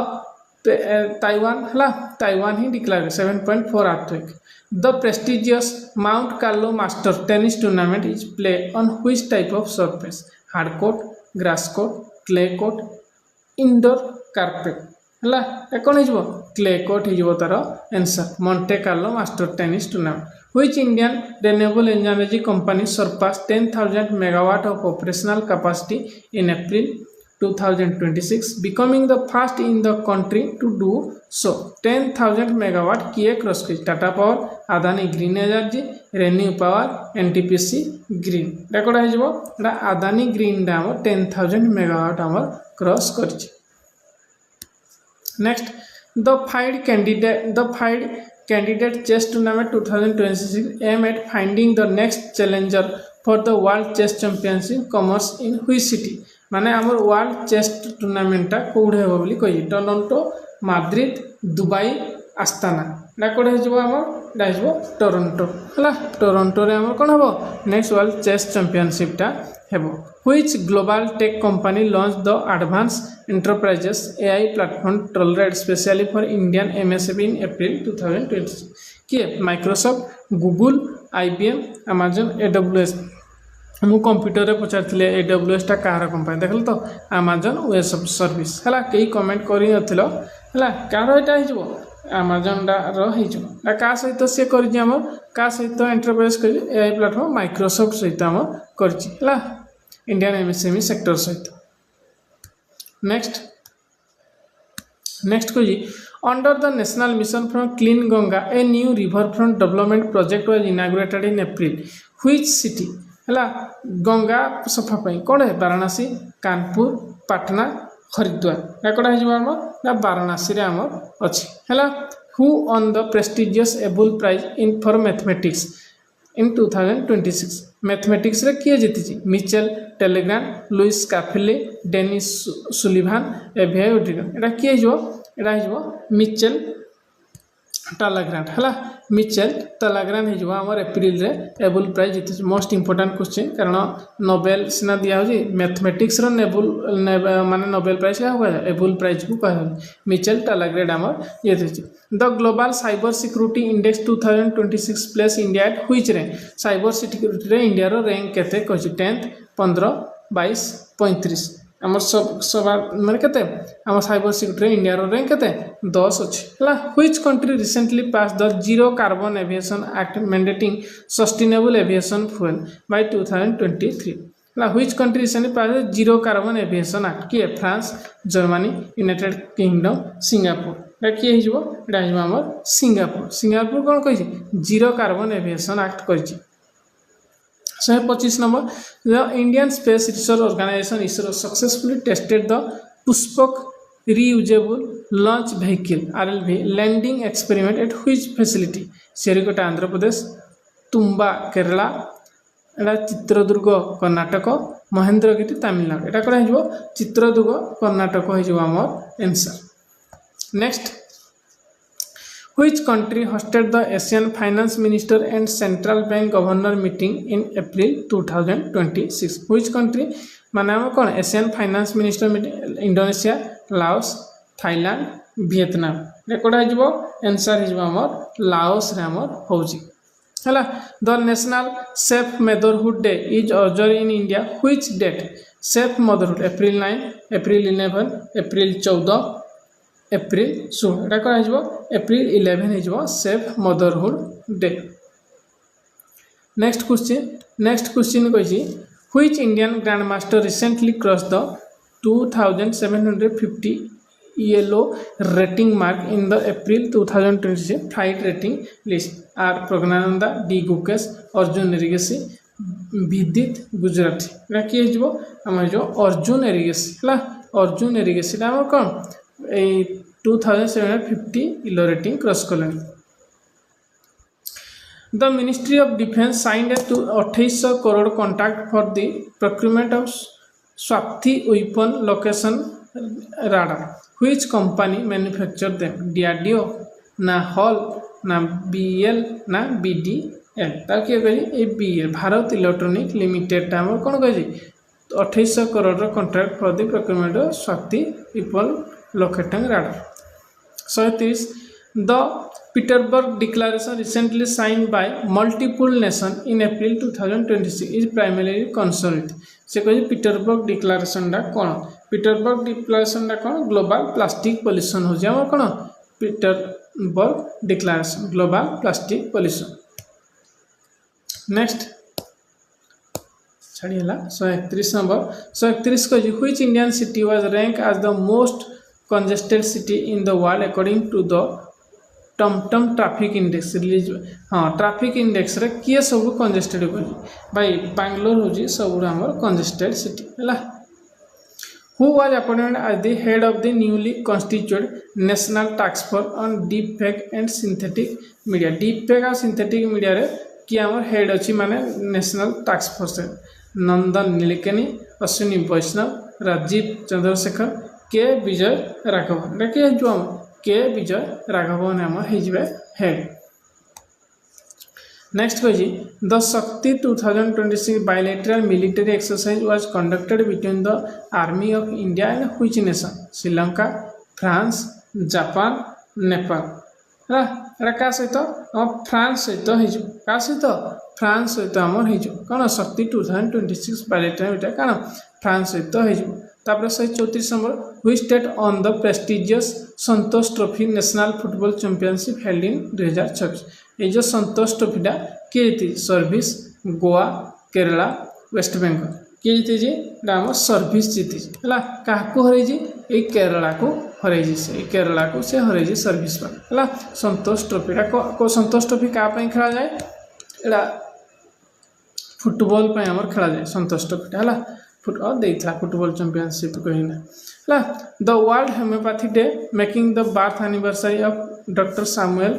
ताइवान हला ताइवान ही declare 7.4 earthquake the prestigious Monte Carlo master tennis tournament is play on which type of surface hard court grass court clay court indoor carpet हला कोन हिजबो clay court हिजबो तार answer Monte Carlo master tennis tournament which Indian renewable energy company Sarpass 10,000 megawatt of operational capacity in April 2026 becoming the first in the country to do so 10,000 megawatt किए cross की Tata power Adani green energy renew power NTPC green record है जबो एटा Adani green डाम 10,000 megawatt हमर cross करछि next The five candidate chess tournament 2026 aim at finding the next challenger for the world chess championship commerce in which city माने आमर world chess टूर्नामेंटा कौड़े हे बोली कहि Toronto Madrid Dubai आस्ताना ना कोड़े हे जबो आमर डाइजबो टोरंटो हला टोरंटो रे आमर कोन हबो नेक्स्ट वर्ल्ड चेस चैंपियनशिप टा हेबो which global tech company launched the advanced enterprises AI platform Tollred specially for Indian MSME in April 2020 किए Microsoft Google IBM Amazon AWS मु कंप्यूटर रे पचारथिले AWS टा कार कंपनी देखल तो Amazon वेब सर्विस हला कई कमेंट करि नथिलो हला कार एटा हिजबो Amazon दा रो हिजबो का सहित से करछि हमर का सहित एंटरप्राइज कर AI प्लेटफॉर्म माइक्रोसॉफ्ट सहित हम करछि हला इंडियन एमएसएमई सेक्टर सहित नेक्स्ट को जी under the national mission for clean Ganga a new river front development project was inaugurated in April which city हला गंगा सफा पई कोन है वाराणसी कानपुर पटना हरिद्वार एकटा है जो ना वाराणसी रे हमर अछि हला who on the prestigious Abel prize in for mathematics in 2026 mathematics रे किए जीति Michel Talagrand Luis Caffarelli Dennis Sullivan एभिया ओड्रिगन एटा किए जो एटा जो मिचेल टालाग्रांट हला मिचेल टालाग्रांट हे जो हमर अप्रैल रे एबुल प्राइज जीति मोस्ट इंपोर्टेंट क्वेश्चन कारण नोबेल सिना दिया होजी मैथमेटिक्स रो नेबुल माने नोबेल प्राइज का होगा एबुल प्राइज को कहल मिचेल टालाग्रांट हमर ये दिछि the global cyber security index 2026 place India at which rank cyber security रे इंडिया रो रैंक केते कहछि 10th 15 22 35 हमर सब माने केते हमर साइबर सिक्योरिटी इंडिया रो रैंक केते 10 अछि हला which country recently pass the zero carbon aviation act mandating sustainable aviation fuel by 2023 हला which country recently pass zero carbon aviation act कि France Germany United Kingdom Singapore किए हिजबो एटा हिजबो हमर सिंगापुर कोन कहि जीरो कार्बन एविएशन एक्ट करिछि 125 number the Indian space research organisation ISRO successfully tested the Pushpak reusable launch vehicle RLV landing experiment at which facility Serikota Andhra Pradesh Tumba Kerala एटा चित्रदुर्ग कर्नाटक महेंद्रगिरी तमिलनाडु एटा करा हिजो चित्रदुर्ग कर्नाटक हिजो हमर answer next Which country hosted the Asian Finance Minister and Central Bank Governor meeting in April 2026? Which country? माने हम कौन Asian finance minister meeting Indonesia Laos Thailand Vietnam record हिजबो answer हिजबो हमर लाओस रे हमर होजी हला the national safe motherhood day is observe in India which date safe motherhood April 9 April 11 April 14 April 16 एटा करा हिजबो अप्रैल 11 हिजबो safe motherhood day next question कहिछि Which Indian Grandmaster recently crossed the 2750 ELO rating mark in the April 2026 flight rating list? R. Pragnananda, D. Gukesh, Arjun Erigasi, Vidit Gujarati. एटा कि हिजबो हमर जो अर्जुन एरिगेसी हला अर्जुन एरिगेसी ता हमर कोन ए 2750 ELO rating क्रॉस करलेनी The Ministry of Defence signed a 2800 crore contract for the procurement of Swati weapon location radar. Which company manufactured them? DRDO, na Hall, na BEL, na BDL. ताकि कही BEL Bharat electronic limited time कौन कही 2800 crore contract for the procurement of Swati weapon locating radar. 130 The Petersburg Declaration recently signed by multiple nations in April 2026 is primarily concerned. से कही Petersburg Declaration डा कौन Petersburg Declaration डा कौन global plastic pollution हो जाए कौन Petersburg Declaration global plastic pollution next छाड़ी हला 131 नंबर 131 को which Indian city was ranked as the most congested city in the world according to the टमटम ट्रैफिक इंडेक्स रिलीज हाँ ट्रैफिक इंडेक्स रे किए सब कंजेस्टेड भाई बांग्लोर हो सब हमर कंजेस्टेड सिटी है Who was appointed as the head of the newly constituted National Task Force on Deepfake and Synthetic Media? Deepfake और synthetic media रे कि आमर हेड अच्छी माने नेशनल टास्क फोर्स नंदन नीलकेनी, अश्विनी वैष्णव, राजीव चंद्रशेखर, के विजय राघवन। देखिए जो हम के विजय राघवन आमर हेजिबे head. Next question, the Shakti 2026 bilateral military exercise was conducted between the Army of India and which nation? Sri Lanka, France, Japan, Nepal। है क्या सहित फ्रांस सहित हो क्या सहित फ्रांस सहित आमर हो कौन शक्ति 2026 bilateral कौन फ्रांस सहित हो। 134 number which state on the prestigious Santosh trophy national football championship held in 2026। ये जो संतोष ट्रॉफीटा किए जीति सर्विस, गोवा, केरला, वेस्ट बेंगल किए जीति जी आम सर्विस जीति है क्या हरई ये केरला को हरई से केरला को से हरई सर्विस है संतोष ट्रॉफीटा को संतोष ट्रॉफी क्या खेला जाए एटा फुटबॉल आमर खेला जाए संतोष ट्रॉफीटा है फुटबॉल चैंपियनशिप कहना the world homeopathy day making the birth anniversary of doctor Samuel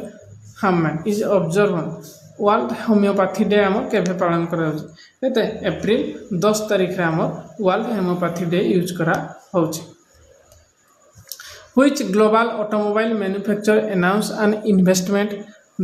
Hahnemann is observe world homeopathy day आम केवे पालन करते एप्रिल 10 तारीख आम वर्ल्ड होम्योपैथी डे यूज करा which global automobile manufacturer announce an investment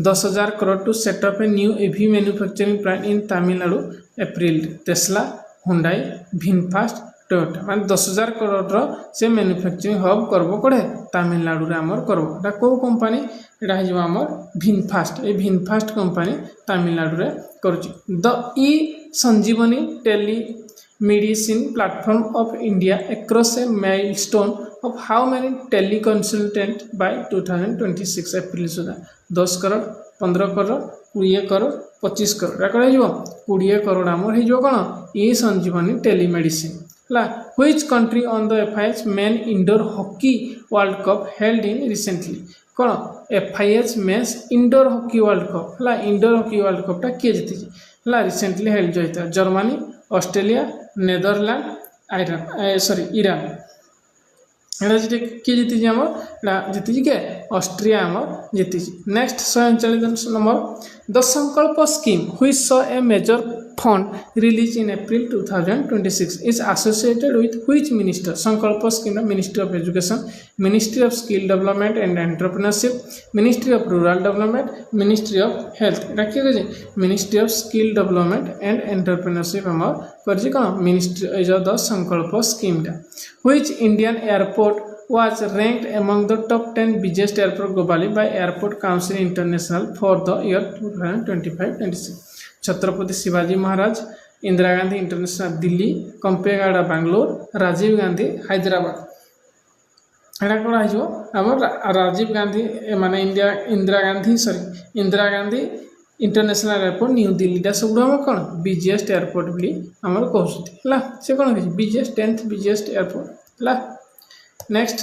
10,000 crore to set up a new EV manufacturing plant in Tamil Nadu April Tesla, Hyundai, VinFast, Toyota मान 10,000 करोड़ से manufacturing hub करबो कोड़े तमिलनाडु रे आमर करबो एटा को कंपनी एटा हिजो आमर भिनफास्ट ए भिनफास्ट कंपनी तमिलनाडु रे करूची। The e Sanjeevani telemedicine platform of India across a milestone of how many teleconsultant by 2026 April सुधा 10 करोड़, 15 करोड़, 20 करोड़, 25 करोड़ एटा 20 करोड़ आमर हिजो कौन e Sanjeevani telemedicine which country on the FIH men indoor hockey world cup held in recently कौन FIH men's indoor hockey world cup है indoor hockey world कपटा किए जीति है रिसेंटली हेल्ड जो जर्मनी, ऑस्ट्रेलिया, नेदरलैंड, ईरान एटा किए जीति आम जीति के ऑस्ट्रिया आम जीति। Next 139 number the Sankalp scheme which saw a major fund released in April 2026 is associated with which minister? Sankalp scheme ministry of education, ministry of skill development and entrepreneurship, ministry of rural development, ministry of health एटा किए कहे ministry of skill development and entrepreneurship आम कर कौन ministry is the Sankalp स्कीमटा। Which Indian airport was ranked among the top 10 busiest airport globally by Airport Council International for the year 2025-26? Chhatrapati Shivaji Maharaj, Indira Gandhi international Delhi, Kempegowda Bangalore, Rajiv Gandhi Hyderabad एटा कौन हो आम राजीव गांधी माने Indira Gandhi international airport new Delhi सब आम कौन बिजिएस्ट एयरपोर्ट भी आमर कहते से कौन बिजिएस्ट 10th बिजिएस्ट एयरपोर्ट है। Next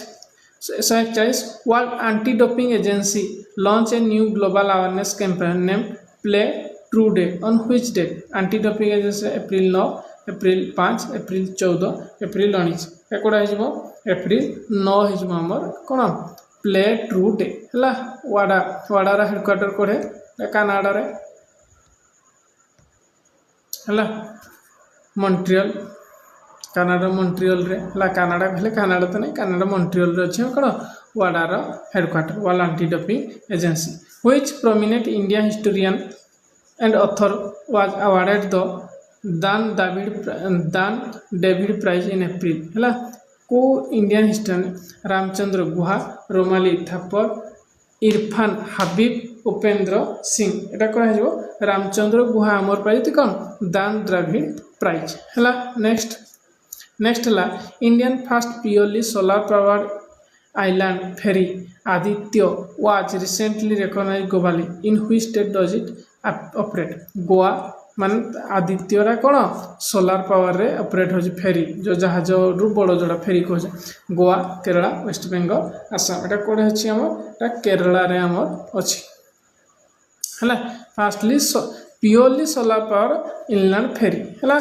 141 world anti doping agency launch a new global awareness campaign name play true day on which date? Anti doping agency April 9, April 5, April 14, April 19 एकड़ा हो April 9 हो आमर कौन प्ले ट्रू डे है वाडा वाडार headquarter कोड़े Canada रे है Montreal Canada Montreal रे कनाडा कहले कनाडा तो नहीं कनाडा मॉन्ट्रियल रे अच्छे कौन वाडार headquarter world anti doping agency. Which prominent Indian historian and author was awarded the Dan David Prize in April है को इंडियन हिस्टोरियन रामचंद्र गुहा, रोमाली थापर, इरफान हबीब, उपेंद्र सिंह एटा कह रामचंद्र गुहा आमर पाई कौन दान द्रविड़ प्राइज है। नेक्स्ट है Indian first purely solar powered island ferry Aditya was recently recognised globally in which state does it operate? Goa मान आदित्यरा कौन सोलार पावर रे ऑपरेट हो फेरी जो जहाज रु बड़ जोड़ा फेरी कह गोवा, केरला, वेस्ट बेंगल, आसाम एटा कौन अच्छी आम केरला रे आमर अच्छी है। Fastly purely solar power inland ferry है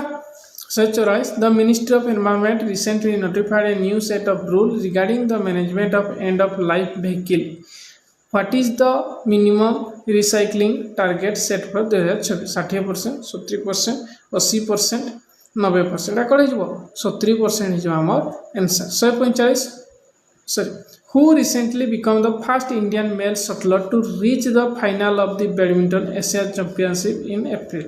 124 The Ministry of Environment recently notified a new set of rules regarding the management of end of life vehicle. What is the minimum recycling target set for 2026? 60%, 70%, 80%, 90%? कौन हो 70% हो आमर answer 145 sorry who recently became the first Indian male shuttler to reach the final of the badminton Asia championship in April?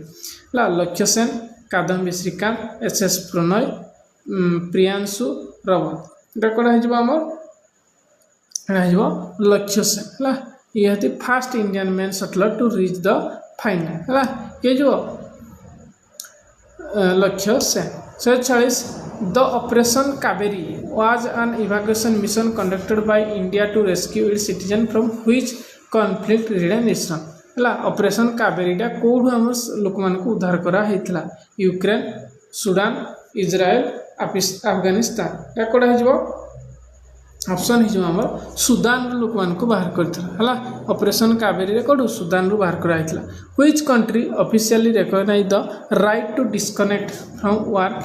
ला Lakshya Sen, Kidambi Srikanth, S Prannoy, Priyanshu Rajawat कौन हो लक्ष्य सेन है ये first Indian man shuttler to reach the final है ये जो Lakshya Sen 140 the operation Kaveri was an evacuation mission conducted by India to rescue its citizen from which conflict ridden nation है operation कावेरीटा कौटू आम लोक मान उद्धार करा यूक्रेन सुडान इज्राएल अफगानिस्तान कौन हो ऑप्शन हो सुदान लोक मान बाहर करला ऑपरेशन कावेरी कौटू सुदान रू बाहर कराइला which country officially recognise the right to disconnect from work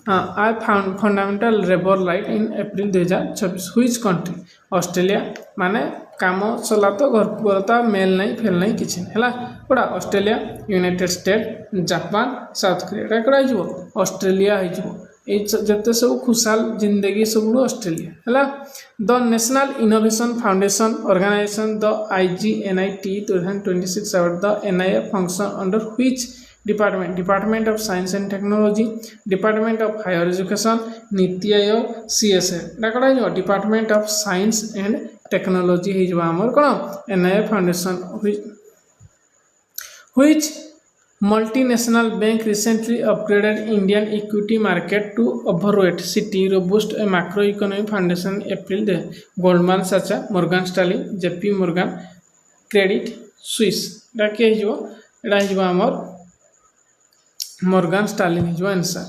I found fundamental labour right in April 2026 which country Australia माने काम चला तो घर को मेल नहीं फेल नहीं किसी है कौटा Australia united state Japan south Korea कौटा हो ऑस्ट्रेलिया जिते सब खुशहाल जिंदगी सब ऑस्ट्रेलिया है the national innovation foundation organisation the IGNIT 2026 award the NIA function under which department of science and technology department of higher education Niti Aayog CSA कौटा हो department of science and technology होमर कौन NIA foundation which multinational bank recently upgraded Indian equity market to overweight city robust a macroeconomic foundation April de Goldman Sachs Morgan Stanley JP Morgan Credit Suisse एटा के हो एटा हो आमर Morgan Stanley हो answer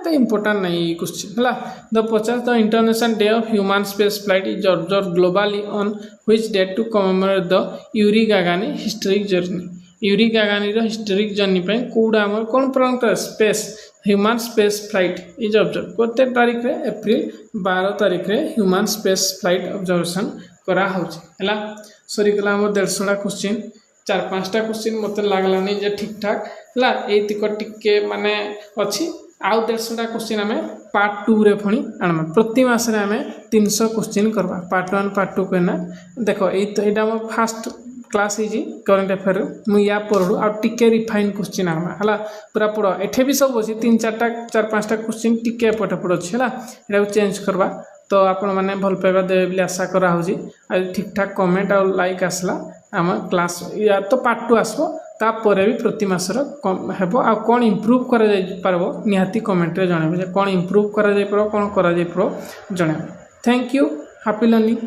तो important नहीं question है the 50th the international day of human space flight is observed globally on which date to commemorate the Yuri Gagarin historic journey Yuri Gagarin historic journey पे कौड़ा आम कौन पालन कर space human space flight is observe कते तारीख रे April 12 तारीख रे ह्यूमन स्पेस फ्लाइट ऑब्जर्वेशन करा होला सरी गला हम 150 क्वेश्चन 4-5टा क्वेश्चन मत लागलानी जे ठीक ठाक है ये टिके माने अच्छी आउ 150 क्वेश्चन आम पार्ट 2 रे पुणी आनवा प्रति मास आम 300 क्वेश्चन करवा पार्ट 1 पार्ट 2 कहना देख ये फास्ट क्लास करेन्ट अफेयर मुझे या पढ़ू आ टिके रिफाइन क्वेश्चन आनवा है पूरा पढ़ एठे भी सब अच्छे 3-4-5टा क्वेश्चन टिके पट पट अच्छे है यहाँ चेंज करवा तो आपण मैंने भल पाइबा देवे बोली आशा करा ठीक ठाक कमेंट आ लाइक आसला आम क्लास या तो पार्ट 2 आसबो तापर भी प्रति मासर हेब आ कौन इम्प्रूव कर निहाती कमेंट रे जणाबे जे कौन इम्प्रूव कर कौन कर जणाबे थैंक यू हैप्पी लर्निंग।